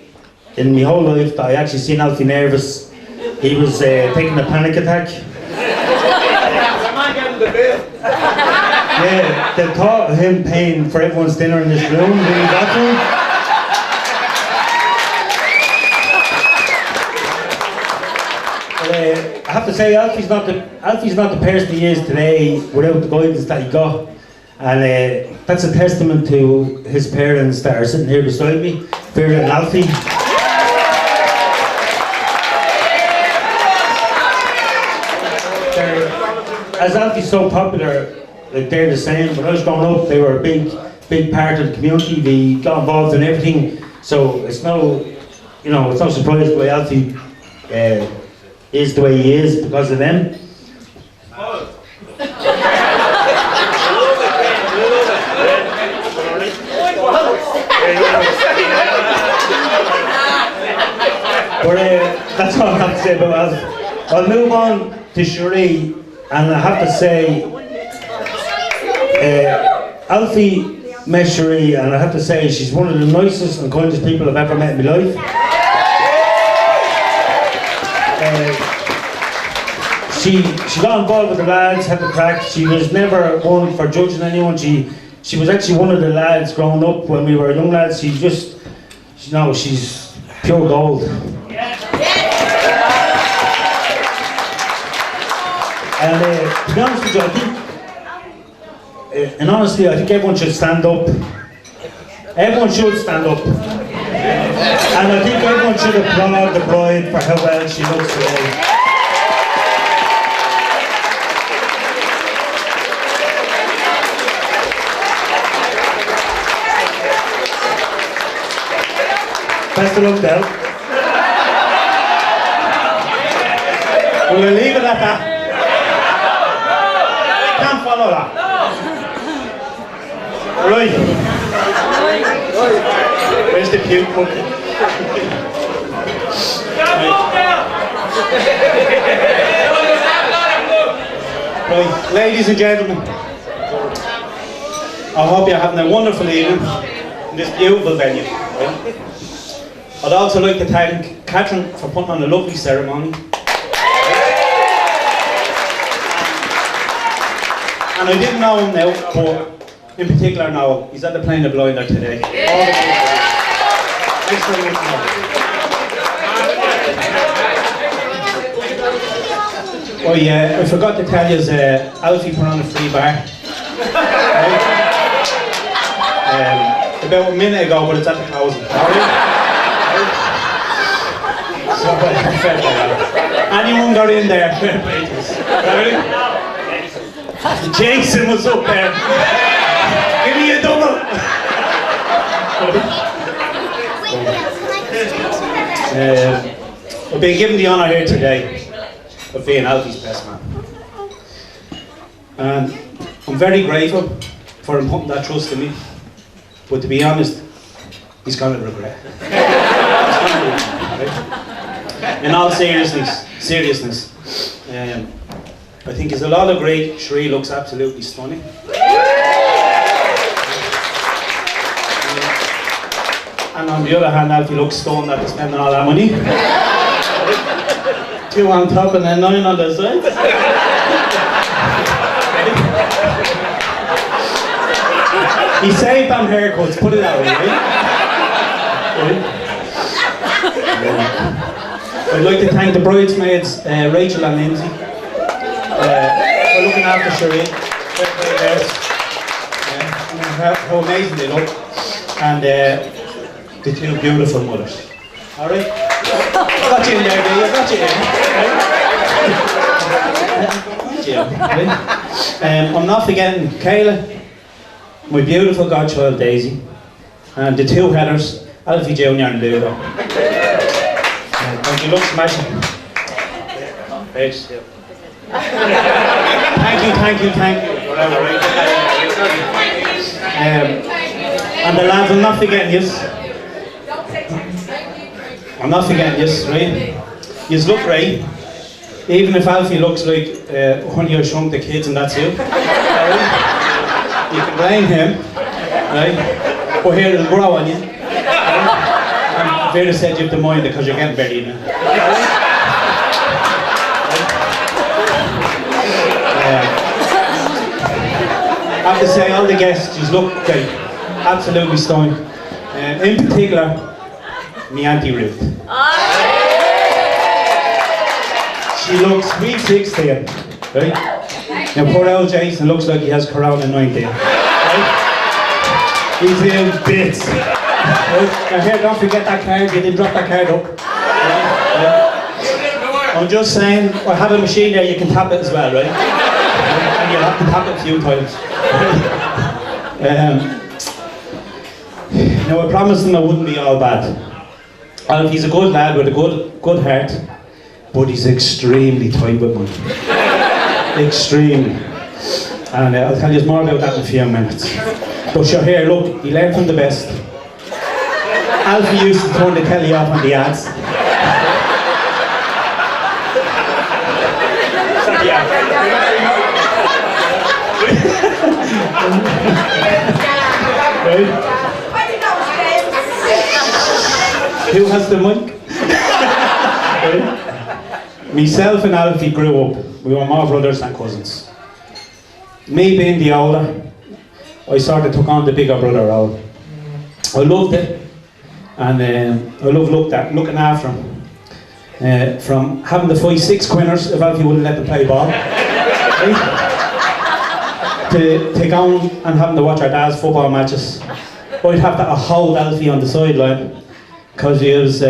in my whole life that I actually seen Alfie nervous. He was taking a panic attack. Yeah, the thought of him paying for everyone's dinner in this room really got to him. But, I have to say, Alfie's not the person he is today without the guidance that he got. And that's a testament to his parents that are sitting here beside me, Vera and Alfie. As Alfie's so popular, like they're the same. When I was growing up, they were a big part of the community. They got involved in everything. So it's no surprise why Alfie is the way he is because of them. But that's all I have to say about Alf. I'll move on to Cherie, and I have to say, Alfie met Cherie, and I have to say she's one of the nicest and kindest people I've ever met in my life. She got involved with the lads, had the crack. She was never one for judging anyone. She was actually one of the lads growing up when we were young lads. She's pure gold. And to be honest with you, I think everyone should stand up. Everyone should stand up. And I think everyone should applaud the bride for how well she looks today. Best of luck, Del. We'll leave it at that. Can't follow that. Right. Where's the puke bucket? Right, ladies and gentlemen, I hope you're having a wonderful evening in this beautiful venue. Right? I'd also like to thank Catherine for putting on a lovely ceremony. And I didn't know him now, but in particular now, he's at the Plane of Blinder today. Thanks very much. Oh yeah, I forgot to tell you, Alfie put on a free bar. Right? About a minute ago, but it's at the closing. Anyone got in there? Jason was up there. Give me a double. I've been given the honour here today of being Alfie's best man. And I'm very grateful for him putting that trust in me. But to be honest, he's going to regret. In all seriousness, I think there's a lot of great. Sheree looks absolutely stunning. And on the other hand, Alfie looks stoned after spending all that money. 2 on top and then 9 on the sides. He saved on haircuts, put it that way, right? I'd like to thank the bridesmaids, Rachel and Lindsay, for looking after Sheree. How amazing they look. And the 2 beautiful mothers. Alright? Got you in there, do you? Got you in. Right? I'm not forgetting Kayla, my beautiful godchild Daisy, and the 2 Heathers, Alfie Jr. and Ludo. And you look smashing. Thank you. Whatever, right? And the lads, I'm not forgetting yous. I'm not forgetting yous, right? Yous look right. Even if Alfie looks like Honey I Shrunk the Kids and that's you. Right? You can blame him, right? But here it'll grow on you. And Vera said you have to mind it because you're getting buried now. I have to say, all the guests just look great. Absolutely stunning. In particular, me Auntie Ruth. She looks sweet 16, right? Now poor old Jason looks like he has corona 19. Right? He's in bits. Right? Now here, don't forget that card, you didn't drop that card up. Right? I'm just saying, I have a machine there, you can tap it as well, right? And you'll have to tap it a few times. Now I promised him I wouldn't be all bad. He's a good lad with a good heart, but he's extremely tight with money. Extremely. And I'll tell you more about that in a few minutes. But sure, here, look, he learned from the best. Alfie used to turn the telly off on the ads. Right? Who has the mic? Right? Myself and Alfie grew up. We were more brothers than cousins. Me being the older, I sort of took on the bigger brother role. I loved it, and I loved looking after him. From having the 5-6 quinners, if Alfie wouldn't let them play ball, right? to going and having to watch our dad's football matches. I'd have to hold Alfie on the sideline because he was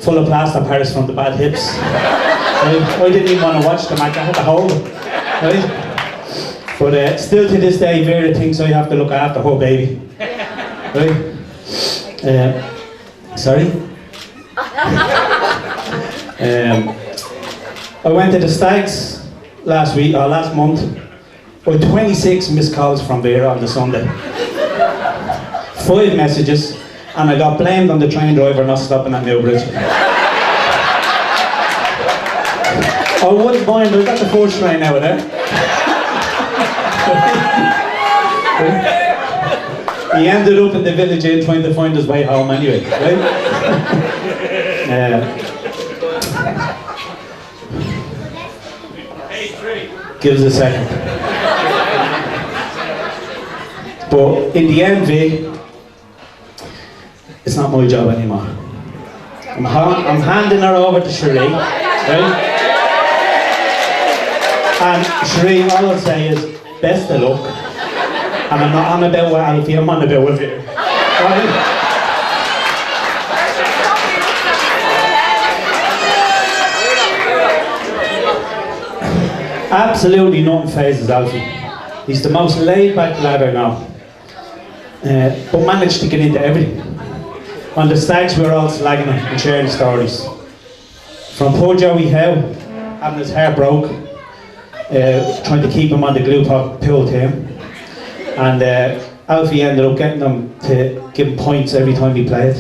full of plaster Paris from the bad hips. Right? I didn't even want to watch the match, I had to hold him. Right? But still to this day, Vera thinks I have to look after her baby. Right? Sorry? I went to the Stags last month. I had 26 missed calls from Vera on the Sunday. 5 messages, and I got blamed on the train driver not stopping at Newbridge. I wouldn't mind, I got the 4th train out of there. He ended up in the village inn trying to find his way home anyway, right? Give us a second. But in the end, Vic, it's not my job anymore. I'm handing her over to Sheree, right? And Sheree, all I'll say is, best of luck. And I'm not on about with Alfie, I'm on about with you. Right? Absolutely nothing phases Alfie. He's the most laid back lad I know. But managed to get into everything. On the stags, we were all slagging him and sharing stories. From poor Joey Howe, having his hair broke, trying to keep him on the glue pill team. And Alfie ended up getting them to give him points every time he played.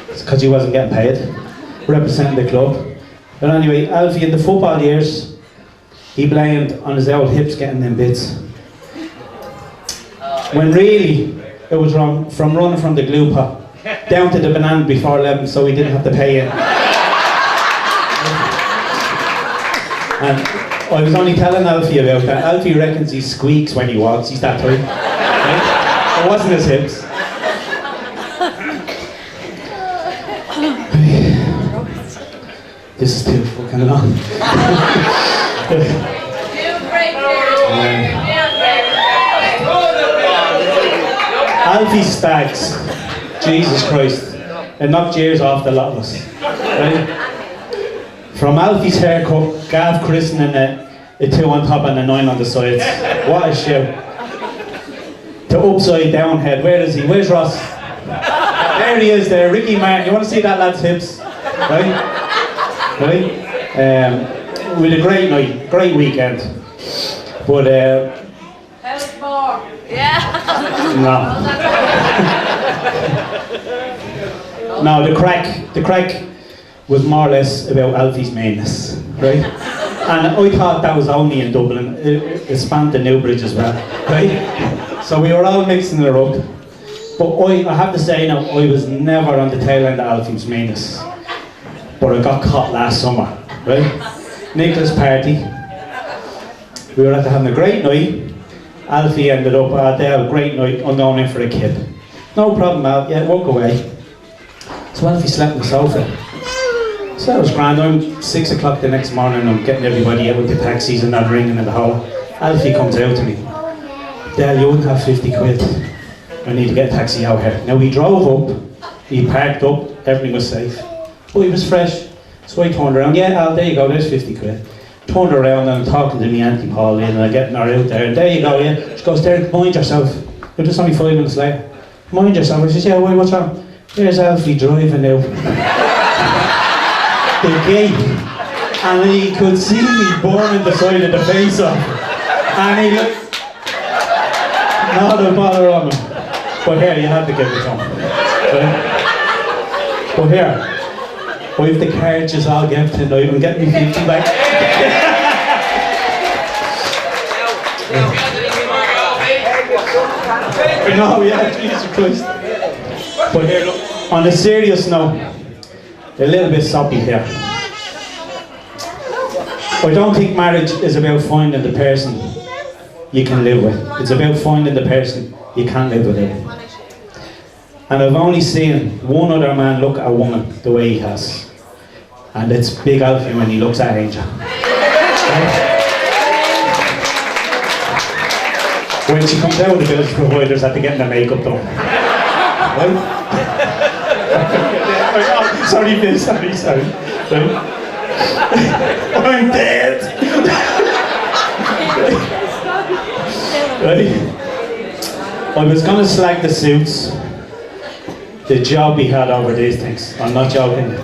It's because he wasn't getting paid, representing the club. But anyway, Alfie in the football years, he blamed on his old hips getting them bits. When really, it was wrong from running from the glue pot down to the banana before 11, so he didn't have to pay in. And I was only telling Alfie about that. Alfie reckons he squeaks when he walks, he's that type. Right? It wasn't his hips. This is too fucking long. Alfie stags. Jesus Christ. It knocked years off the lot of us. Right? From Alfie's haircut, Gav christening a 2 on top and a 9 on the sides. What a show. To upside down head. Where is he? Where's Ross? There he is there. Ricky Martin. You want to see that lad's hips? Right? Right? We had a great night. Great weekend. But How's more? Yeah. No. No, the crack was more or less about Alfie's mainness, right? And I thought that was only in Dublin. It spanned the Newbridge as well, right? So we were all mixing it up. But I have to say now, I was never on the tail end of Alfie's mainness. But I got caught last summer, right? Nicholas' party. We were having a great night. Alfie ended up, they had a great night, I'm going in for a kid. No problem, Al, yeah, walk away. So Alfie slept on the sofa. So that was grand. I'm 6 o'clock the next morning, I'm getting everybody out with the taxis and that ringing in the hall. Alfie comes out to me. Dad, you wouldn't have 50 quid. I need to get a taxi out here. Now he drove up, he parked up, everything was safe. But he was fresh. So I turned around, yeah Al, there you go, there's 50 quid. Turned around and I'm talking to me Auntie Pauline and I'm getting her out there. And there you go, yeah. She goes, there, mind yourself. You're just only 5 minutes late. Mind yourself. I says, yeah, why, what's wrong? There's Alfie driving out the gate. And he could see me burning the side of the face off. And he looked, not a bother on him. But here, you have to give it to him. Right? But here, I have the carriages I'll give tonight and get me 50 back. No, yeah, Jesus Christ. But here, look, on a serious note, a little bit soppy here. I don't think marriage is about finding the person you can live with. It's about finding the person you can't live without. And I've only seen one other man look at a woman the way he has. And it's Big Alfie when he looks at Angel. Right? When she comes out, the bills providers have to get their makeup done. Right? Sorry, Bill, sorry. Right? I'm dead! Right? I was gonna slag the suits, the job he had over these things. I'm not joking.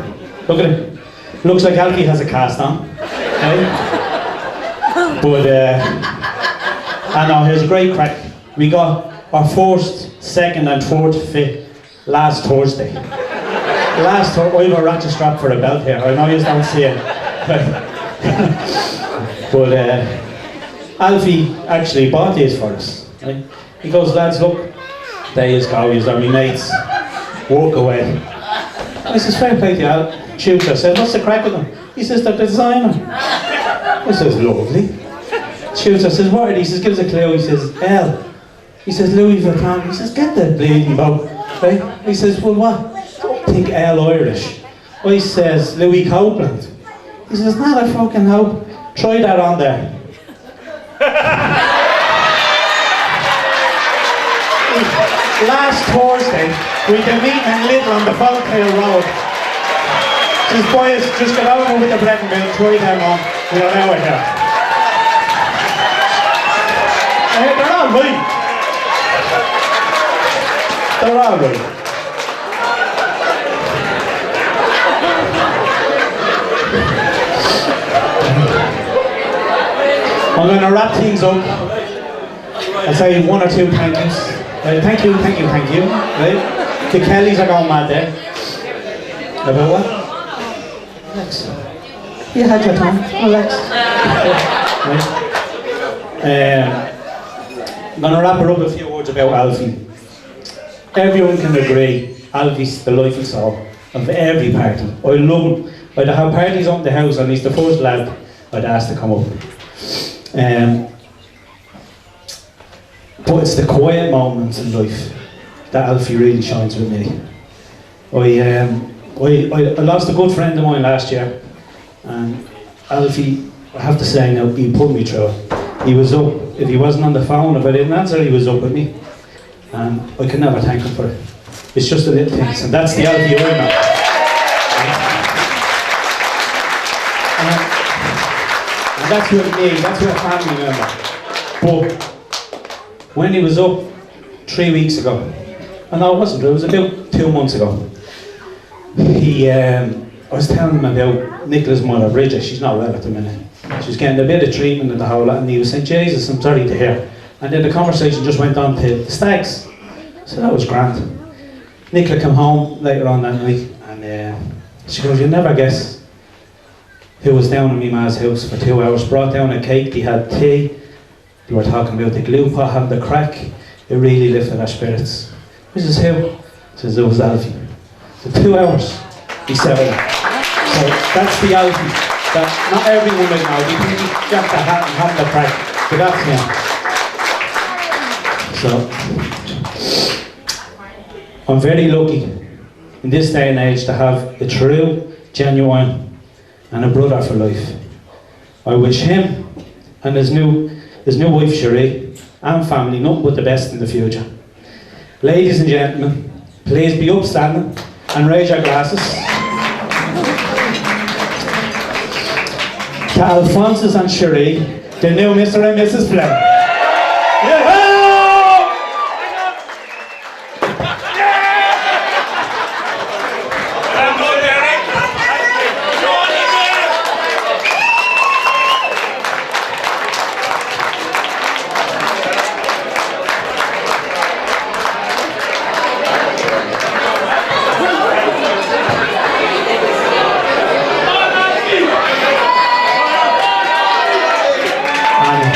Look at him. Looks like Alfie has a cast on. Right? But, I know, here's a great crack. We got our first, second and third fit last Thursday. I have a ratchet strap for a belt here. I know you don't see it. But Alfie actually bought these for us. Right? He goes, lads, look, there you go, you're my mates. Walk away. I says, fair play to you, Al. Shooter said, what's the crack with them? He says, they're designer. I says, lovely. Shooter says, what are they? He says, give us a clue. He says, L. He says, Louis Vuitton. He says, get the bleeding boat. Right? He says, well, what? Don't think L Irish. I says, Louis Copeland. He says, not a fucking hope. Try that on there. Last Thursday, we can meet in Lidl on the Folktail Road. Says, boys, just get over with the bread and milk, try them on. We're out of here. They're all right. They're all right. I'm going to wrap things up. I'll say one or two thank yous. Thank you. Right? The Kellys are going mad there. About what? Alex. You had your time, Alex. Right. I'm going to wrap it up with a few words about Alfie. Everyone can agree Alfie's the life and soul of every party. I love him. I'd have parties up in the house and he's the first lad I'd ask to come up. But it's the quiet moments in life that Alfie really shines with me. I lost a good friend of mine last year, and Alfie, I have to say now, he put me through it. He was up. If he wasn't on the phone, if I didn't answer, he was up with me. And I can never thank him for it. It's just the little things, and that's the Alfie I know. And that's with me, that's with a family member. But when he was up 3 weeks ago, and no, it wasn't, it was about 2 months ago, I was telling him about Nicola's mother, Bridget. She's not well at the minute. She's getting a bit of treatment and the whole lot, and he was saying, Jesus, I'm sorry to hear. And then the conversation just went on to the stags. So that was grand. Nicola came home later on that night, and she goes, you'll never guess who was down in my ma's house for 2 hours. Brought down a cake, they had tea, they were talking about the glue pot, having the crack. It really lifted our spirits. This is who? Says it was Alfie. So 2 hours, he said it. So that's the Alfie that not everyone might know. They think he got the hat and have the crack, but that's him. So I'm very lucky in this day and age to have a true, genuine and a brother for life. I wish him and his new wife Cherie and family nothing but the best in the future. Ladies and gentlemen, please be upstanding and raise your glasses to Alphonsus and Cherie, the new Mr. and Mrs. Flynn. Yeah!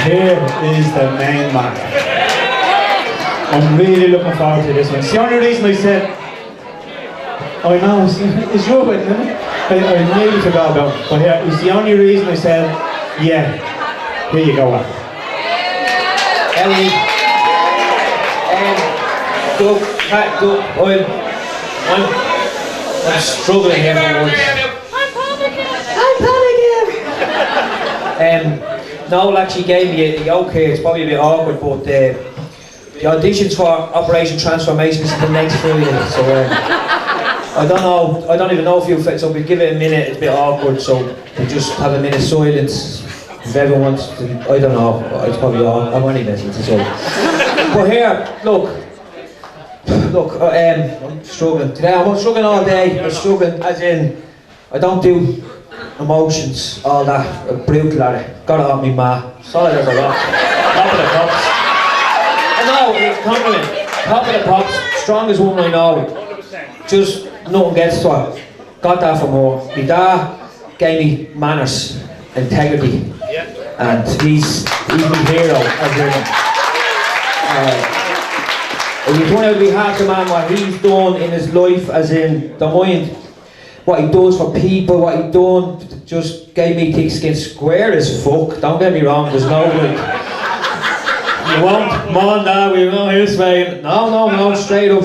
Here is the main man. I'm really looking forward to this one. It's the only reason I said, I know, it's your wedding, isn't it? I nearly forgot about it, but here, it's the only reason I said, yeah, here you go, Ellie, I'm struggling here for once. I'm panicking! Noel actually gave me the okay, it's probably a bit awkward, but the auditions for Operation Transformation is the next Friday, so I don't even know if you'll fit, so we'll give it a minute, it's a bit awkward, so we'll just have a minute silence. If everyone wants to, I don't know, it's probably all, I'm only messing with it. But here, look, I'm struggling. Today I'm struggling all day, I'm struggling as in, I don't do emotions, all that, brutal at it. Got it off me ma. Solid as a rock. Top of the pops. I know, it's compliment. Top of the pops. Strongest woman I know. Just nothing gets to her. Got that from her. My dad gave me manners, integrity. And he's my hero as in. If you want to be half the man what he's done in his life, as in the mind, what he does for people, what he done, just gave me thick skin, square as fuck, don't get me wrong, there's no like, you won't, Mom, Dad, we're not here swaying, no, straight up,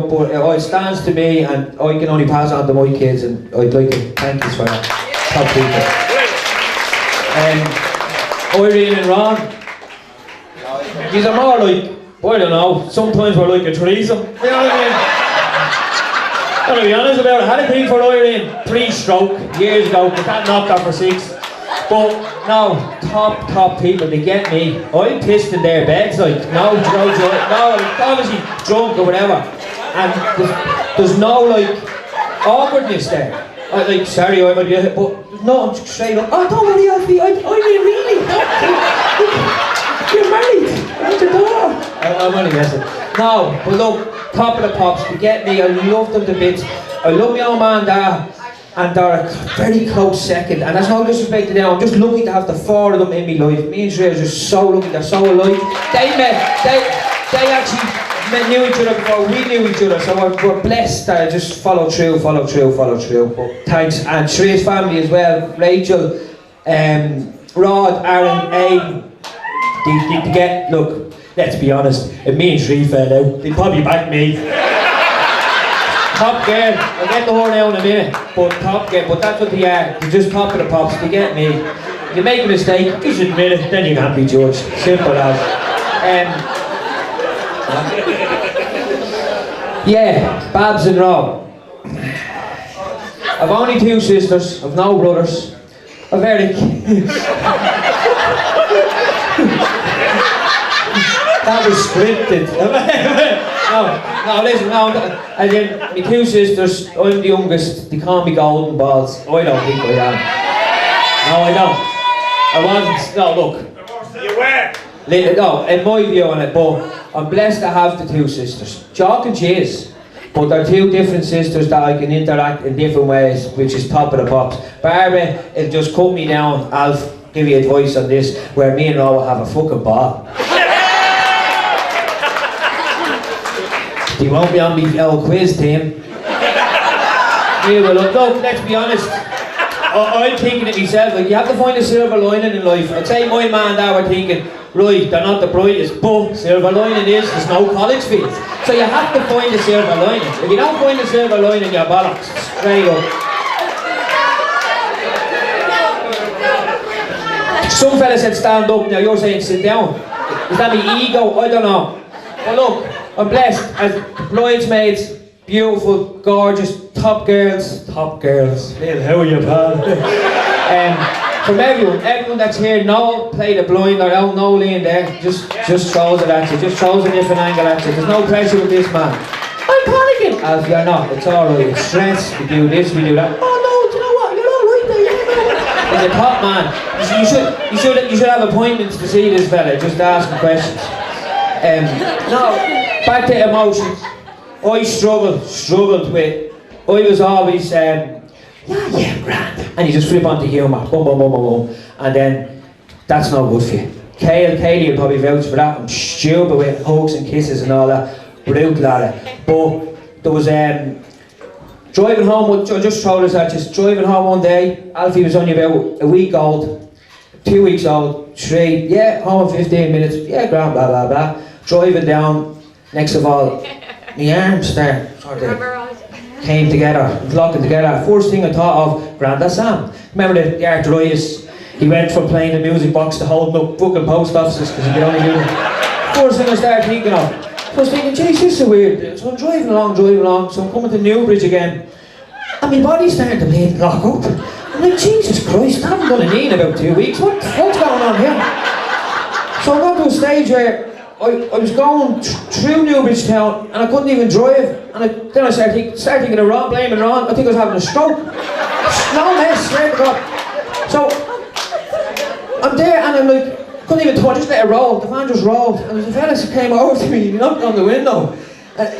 but it stands to me and I can only pass it on to my kids and I'd like to thank you for that, top people. Irene and Ron, these are more like, I don't know, sometimes we're like a threesome, you know what I mean? I'm gonna be honest about it. I had a thing for Irene, 3-stroke, years ago, but that knocked off for 6. But no, top people, they get me. I'm pissed in their beds, like, no, obviously drunk or whatever. And there's no, like, awkwardness there. Like, sorry, I might be, but no, I'm straight up, oh, don't worry, Alfie, I mean, really, I'm only messing. No, but look, Top of the Pops, you get me, I love them to bits. I love my old man there, and they're a very close second, and that's no disrespect to them. I'm just lucky to have the four of them in my life. Me and Shrey are just so lucky, they're so alike. They actually knew each other before we knew each other, so we're blessed that I just follow through. But thanks, and Shrey's family as well, Rachel, Rod, Aaron, Aiden. They get, look, let's be honest, if me and Shrey fell out, they'd probably back me. Top girl, I'll get the horn out in a minute, but top girl, but that's what they are, they're just Top of the Pops, they get me. You make a mistake, just admit it, then you can't be judged, simple as. Yeah, Babs and Rob. I've only 2 sisters, I've no brothers. I've Eric. That was scripted. No, listen, and then my 2 sisters, I'm the youngest, they call me Golden Balls. I don't think I am. No, I don't. I wasn't, no, look. You were. No, in my view on it, but I'm blessed to have the 2 sisters. Chalk and cheese. But they're 2 different sisters that I can interact in different ways, which is Top of the Pops. Barbara, it'll just cut me down. I'll give you advice on this, where me and Rob will have a fucking ball. You won't be on the old quiz team. We will look, let's be honest. I'm thinking to myself, like, you have to find a silver lining in life. I'd say my man there were thinking, right, they're not the brightest, but silver lining is there's no college fees. So you have to find a silver lining. If you don't find a silver lining, you're bollocks. Straight up. Some fella said stand up, now you're saying sit down. Is that my ego? I don't know. But look, I'm blessed as bridesmaids, beautiful, gorgeous, top girls. Hey, how are you, pal? From everyone that's here, Noel played a blind, or no lean there, just throws it at you, just throws a different angle at you. There's no pressure with this man. I'm panicking! As you're not, it's alright, it's stress, we do this, we do that. Oh no, do you know what, you're alright there, he's a top man. You should have appointments to see this fella, just ask him questions. No, back to emotions. I struggled with, I was always, yeah, grand. And you just flip onto humour, boom. And then, that's not good for you. Kaylee will probably vouch for that. I'm stupid with hugs and kisses and all that. Brutal at it. But there was, driving home, I just told us that, just driving home one day, Alfie was only about a week old, 2 weeks old, 3, yeah, home in 15 minutes, yeah, grand, blah, blah, blah. Driving down, next of all, my arms there, sort of came together, locking together. First thing I thought of, Grandad Sam. Remember the arthritis? He went from playing the music box to holding up fucking post offices because he could only do it. First thing I started thinking of, I was thinking, geez, this is weird. So I'm driving along, so I'm coming to Newbridge again. And my body's starting to bleed, lock up. I'm like, Jesus Christ, I haven't done a knee in about 2 weeks. What's going on here? So I got to a stage where I was going through Newbridge town and I couldn't even drive. And then I started thinking of Ron, blaming Ron. I think I was having a stroke. No mess, swear to God. So I'm there and I'm like, couldn't even touch, just let it roll. The van just rolled. And there's a fella who came over to me, he knocked on the window.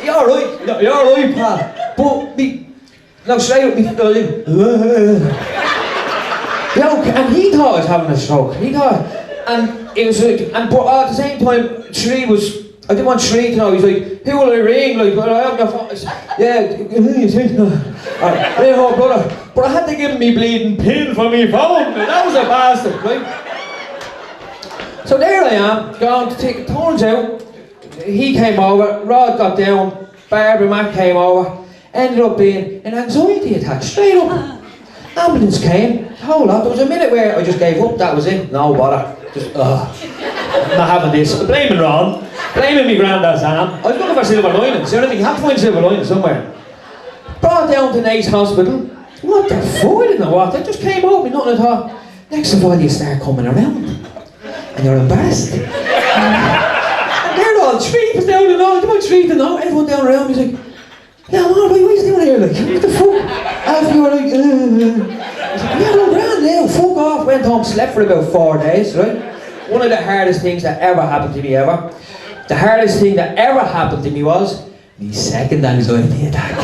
You're alright, no, you're alright, pal. But no, straight with me, and he thought I was having a stroke. He thought, and it was like, but at the same time, Shree was, I didn't want Shree to know, he's like, who will I ring? Like, well, I have your phone. Yeah, oh brother. But I had to give him me bleeding pin for me phone, and that was a bastard, right? So there I am, going to take, it turns out, he came over, Rod got down, Barbara Mac came over, ended up being an anxiety attack, straight up. Ambulance came, whole lot. There was a minute where I just gave up, that was it, no bother. Just, not having this. Blaming Ron, blaming me Grandad Sam. I was looking for silver linings, you know what I mean? You have to find silver linings somewhere. Brought down to Nace Hospital. What the fuck? I didn't know what. They just came over, nothing at all. Next of all, you start coming around. And you're embarrassed. And they're all treating down and all. They're all treating now. Everyone down around me's like, yeah, what are you doing here? Like, what the fuck? After you were like, I was like, yeah, no, grand now, fuck off. Went home, slept for about 4 days, right? One of the hardest things that ever happened to me ever. the hardest thing that ever happened to me was my second anxiety attack.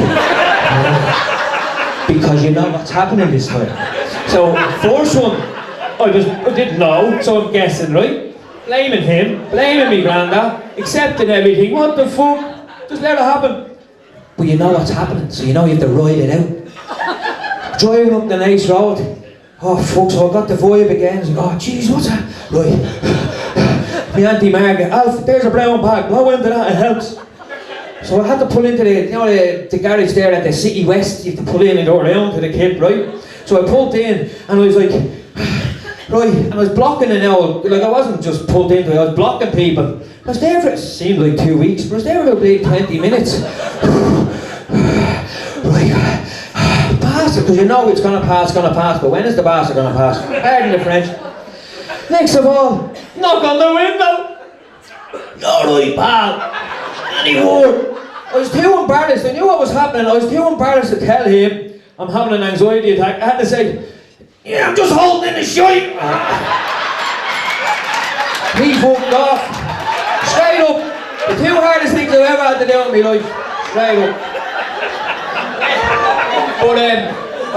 Because you know what's happening this time. So, first one, I didn't know, so I'm guessing, right? Blaming him, blaming me granddad, accepting everything. What the fuck? Just let it happen. But you know what's happening, so you know you have to ride it out. Driving up the nice road. Oh fuck, so I got the vibe again. It's like, oh jeez, what's that? Right. My Auntie Margaret, Alf, there's a brown bag, blow into that, it helps. So I had to pull into the garage there at the City West. You have to pull in and go around to the kid, right? So I pulled in and I was like, right, and I was blocking it now. Like I wasn't just pulled into it, I was blocking people. I was there for, it seemed like 2 weeks, but I was there for about 20 minutes. Right, pass it, because you know it's gonna pass, but when is the bastard gonna pass? Pardon the French. Next of all, knock on the window. All right, pal. Any word? I was too embarrassed, I knew what was happening, I was too embarrassed to tell him I'm having an anxiety attack. I had to say, yeah, I'm just holding in the shite. He fucked off. Straight up. The two hardest things I've ever had to do in my life. Straight up. But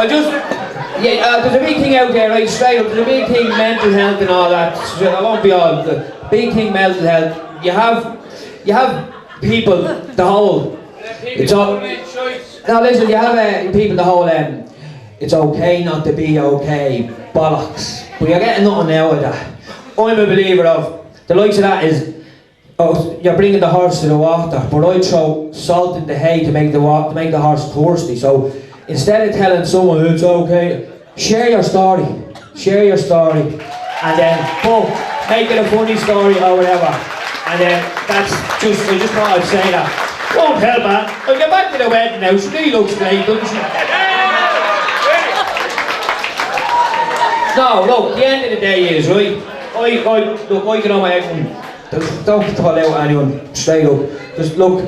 there's a big thing out there, right, straight up, there's a big thing, mental health and all that. I won't be all, the big thing, mental health. You have people, the whole, it's all, now listen, you have people, the whole, it's okay not to be okay, bollocks. But you're getting nothing now with that. I'm a believer of, the likes of that is, oh, you're bringing the horse to the water, but I throw salt in the hay to make the horse thirsty. So instead of telling someone it's okay, share your story, and then boom, make it a funny story or whatever. And then I just thought I'd say that. Won't help her. I'll get back to the wedding now. She really looks great, doesn't she? No, look, the end of the day is, right, I get on my head and don't call out anyone, straight up. Just look,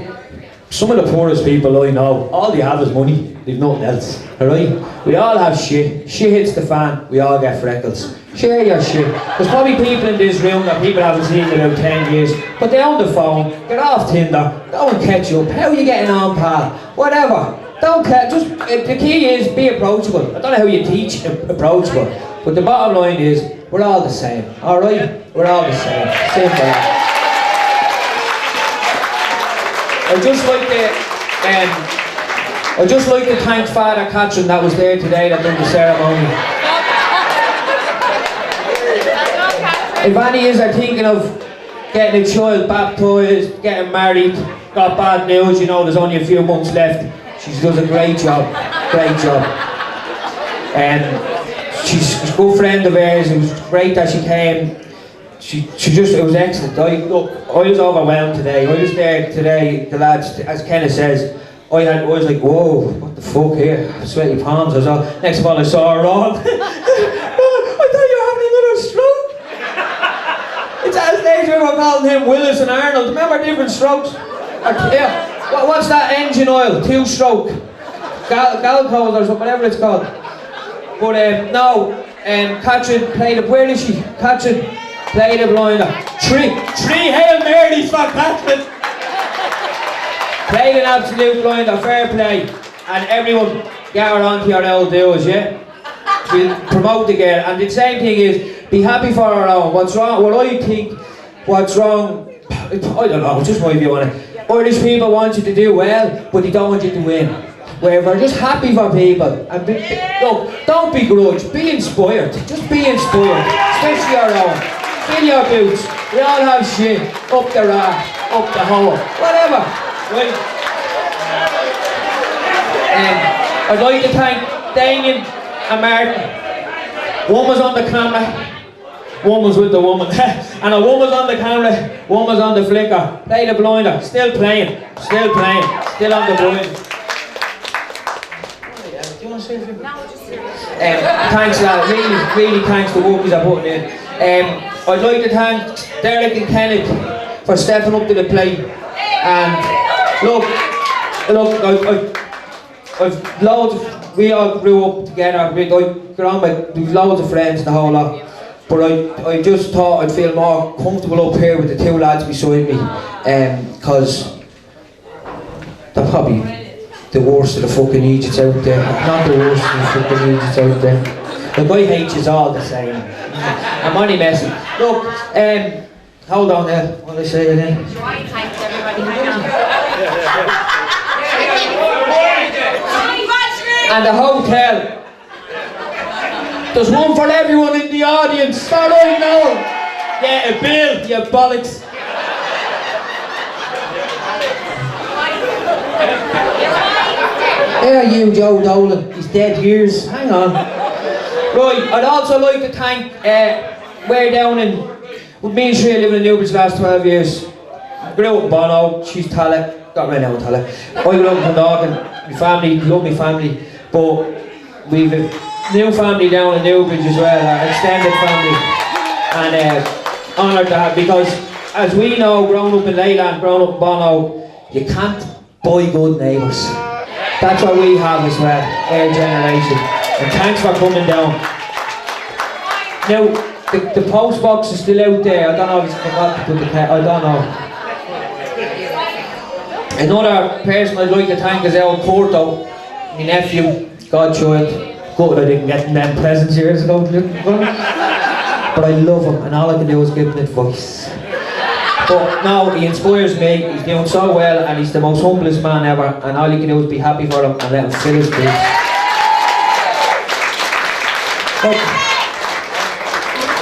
some of the poorest people I know, all they have is money, they've nothing else, alright? We all have shit, shit hits the fan, we all get freckles. Share your shit. There's probably people in this room that people haven't seen in about 10 years, but they're on the phone, get off Tinder, go and catch up, how are you getting on, pal? Whatever. Don't care, just, the key is be approachable. I don't know how you teach approachable, but the bottom line is, we're all the same, alright? We're all the same, simple. I'd just like to thank Father Catherine that was there today that did the ceremony. If any of you are thinking of getting a child baptised, getting married, got bad news, you know there's only a few months left. She does a great job, she's a good friend of hers, it was great that she came. It was excellent. I was overwhelmed today. I was there today, the lads, as Kenneth says, I was like, whoa, what the fuck here? Sweaty palms, next of all I saw her on. I thought you were having another stroke. It's at a stage where we're calling him Willis and Arnold. Remember different strokes? Yeah. What's that engine oil? 2-stroke. Galcos or something, whatever it's called. But Catherine played it. Where is she? Catherine played a blinder. Three Hail Marys for Catherine. Played an absolute blinder, fair play. And everyone get her onto your old dues, yeah? We'll promote the girl. And the same thing is, be happy for her own. What's wrong? Well, I think what's wrong, I don't know, just my view on it. Irish people want you to do well, but they don't want you to win. Where we're just happy for people. And look, don't begrudge, be inspired. Just be inspired, especially your own. Fill your boots. We all have shit. Up the rack, up the hole, whatever. Right? I'd like to thank Damien and Martin. One was on the camera, one was with the woman. And a woman was on the camera, one was on the flicker. Play the blinder, still playing, still on the blind. Thanks lad, really thanks the work you're putting in. I'd like to thank Derek and Kenneth for stepping up to the plate. And look, I've loads of, we all grew up together, we've loads of friends, the whole lot. but I just thought I'd feel more comfortable up here with the two lads beside me, because they're probably the worst of the fucking idiots out there. Not the worst of the fucking idiots out there. The guy hates us all the same. I'm only messing. Look, hold on there. What did I say again? Thanks everybody. And the hotel. There's one for everyone in the audience. Start right now. Yeah, a bill, you bollocks. Yeah, you Joe Dolan. He's dead years. Hang on. Right, I'd also like to thank way down in with me and Shreya living in Newbridge the last 12 years. I grew up in Bono, she's Tala, got right now in Tala. I grew up in Dundalk, my family, love my family, but we've a new family down in Newbridge as well, our extended family, and honoured to have, because as we know, growing up in Leyland, growing up in Bono, you can't buy good neighbours. That's what we have as well, our generation. And thanks for coming down. Now, the post box is still out there. I don't know if it's forgot to put the I don't know. Another person I'd like to thank is El Porto, my nephew, godchild. Good, I didn't get them presents years ago. But I love him, and all I can do is give him advice. But no, he inspires me, he's doing so well, and he's the most humblest man ever, and all you can do is be happy for him and let him fill his boots.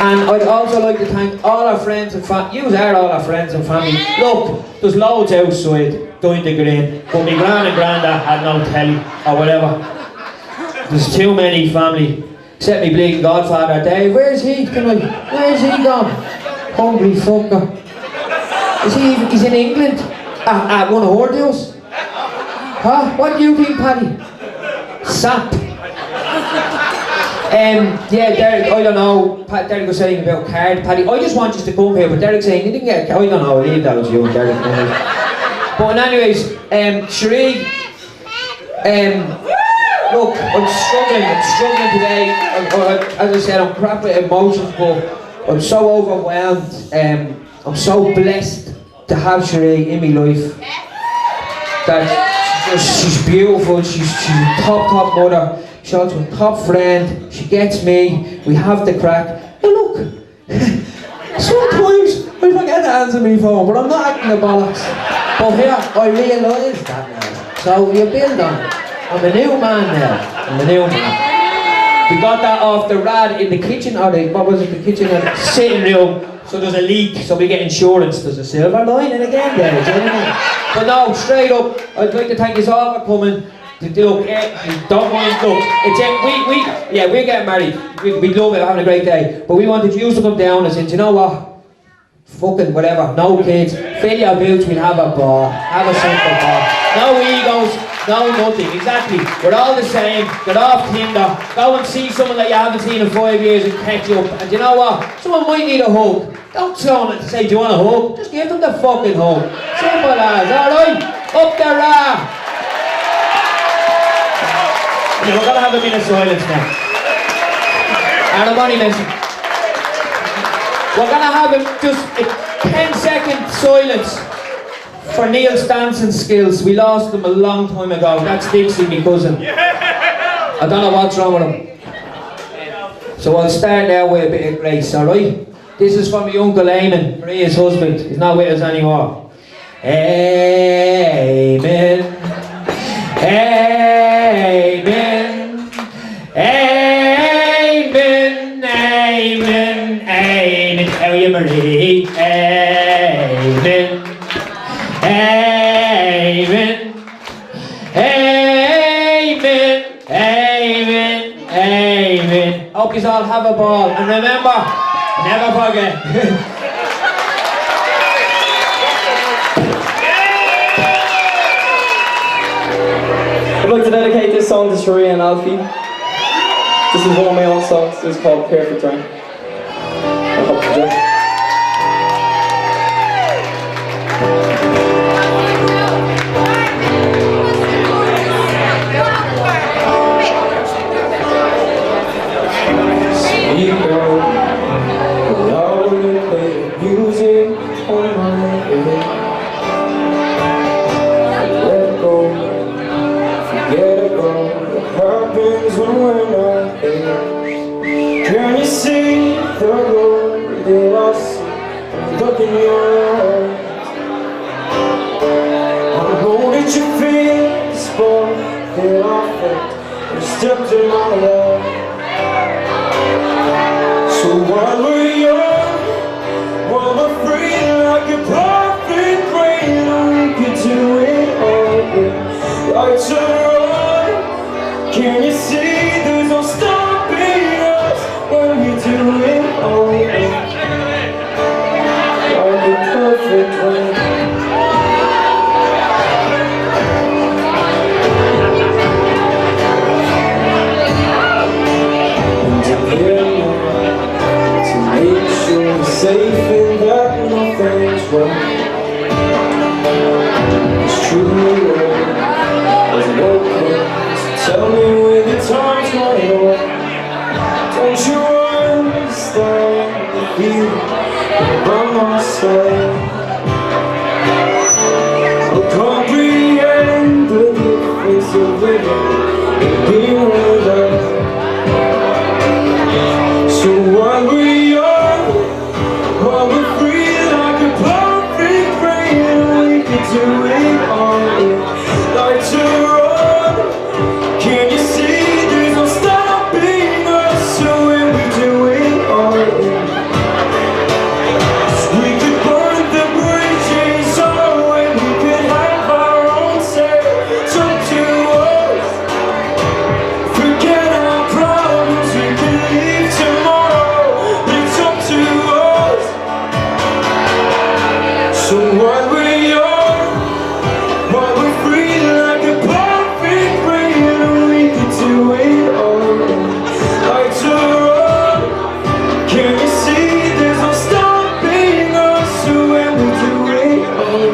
And I'd also like to thank all our friends and family. You are all our friends and family. Look, there's loads outside doing the green, but my gran and granda had no telly or whatever. There's too many family. Except me bleeding godfather Dave. Where's he tonight? Where's he gone? Hungry fucker. He's in England? At one of our deals? Huh? What do you think, Paddy? Sap. Yeah, Derek, I don't know. Derek was saying about card, Paddy. I just want you to come here, but Derek's saying he didn't get a card. I don't know, I'll leave that with you and Derek. But anyways, Sheree, look, I'm struggling today. As I said, I'm crap with emotions, but I'm so overwhelmed. I'm so blessed to have Sheree in my life. That she's beautiful, she's a top mother. She's also a top friend, she gets me, we have the crack. Now look, sometimes I forget to answer my phone, but I'm not acting a bollocks. But here, I realise that now. So you build on it. I'm a new man now, I'm a new man. We got that off the rad in the kitchen, or what was it, the kitchen or the sitting room. So there's a leak, so we get insurance. There's a silver lining again there, do you know what I mean? But no, straight up, I'd like to thank you all for coming. Look, don't mind, look, we're getting married. We love it, having a great day. But we wanted you to come down and say, do you know what? Fucking whatever, no kids, fill your boots, we'll have a ball. Have a simple ball. No egos, no nothing, exactly. We're all the same, get off Tinder, go and see someone that you haven't seen in 5 years and catch you up. And do you know what? Someone might need a hug. Don't tell them to say, do you want a hug? Just give them the fucking hug. Simple as, alright? Up the rah! Yeah, we're gonna have a minute of silence now. And I'm only messing. We're gonna have just a 10-second silence for Neil Stanson's skills. We lost them a long time ago. That's Dixie, my cousin. I don't know what's wrong with him. So I'll start now with a bit of grace, alright? This is from my Uncle Eamon, Maria's husband. He's not with us anymore. Amen. Amen. Amen. Amen. Amen. How are you, Marie? Amen. Amen. Amen. Amen. Amen. Hope you all have a ball. And remember, never forget. I'd like to dedicate this song to Sheree and Alfie. This is one of my own songs. It's called Perfect Rain. I hope you enjoy. Sweet girl, look in your eyes. I know that you feel the spark that I felt when you stepped in my life. So while we're young, while we're free like a perfect rain, we could do it all. Lights are on, can you see there's no stopping us when we do it all? Like a perfect rain. Safe and that nothing's wrong. It's true, as an open. So tell me when the time's running on. Don't you understand the feeling by my side? I comprehend the difference of living and being alive. So while we're young, while we're free like a perfect rain, we can do it all. Lights are on, can you see there's no stopping us? So when we do it all, we could burn the bridges, oh, and we could have our own say. It's up to us, forget our problems, we can leave tomorrow. It's up to us. So while we're young, while we're free like a perfect rain, we can do it all. Lights are on, can you see there's no stopping us? So when we do it all,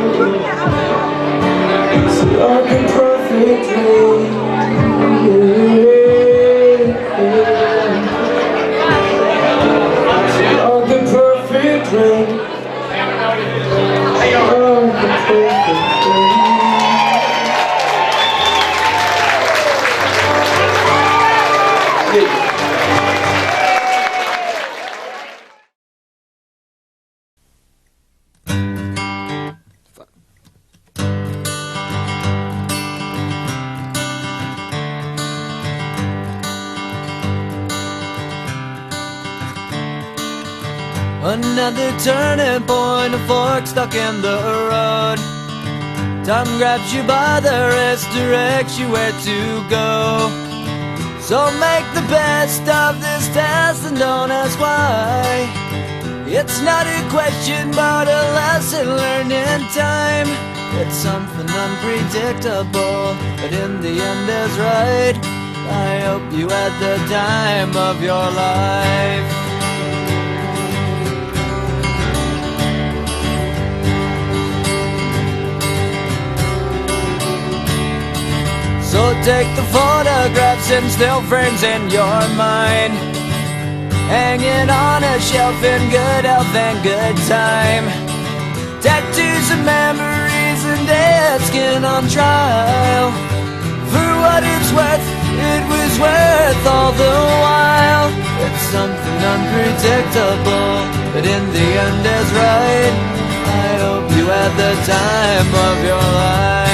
it's like a perfect rain. Like a perfect rain. Another turning point, a fork stuck in the road. Time grabs you by the wrist, directs you where to go. So make the best of this test and don't ask why. It's not a question but a lesson learned in time. It's something unpredictable, but in the end is right. I hope you had the time of your life. So take the photographs and still frames in your mind, hanging on a shelf in good health and good time. Tattoos and memories and dead skin on trial. For what it's worth, it was worth all the while. It's something unpredictable, but in the end is right. I hope you had the time of your life.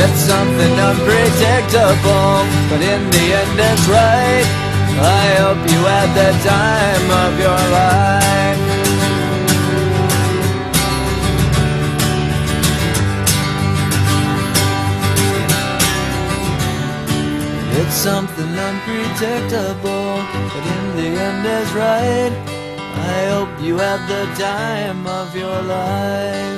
It's something unpredictable, but in the end it's right. I hope you had the time of your life. It's something unpredictable, but in the end is right. I hope you had the time of your life.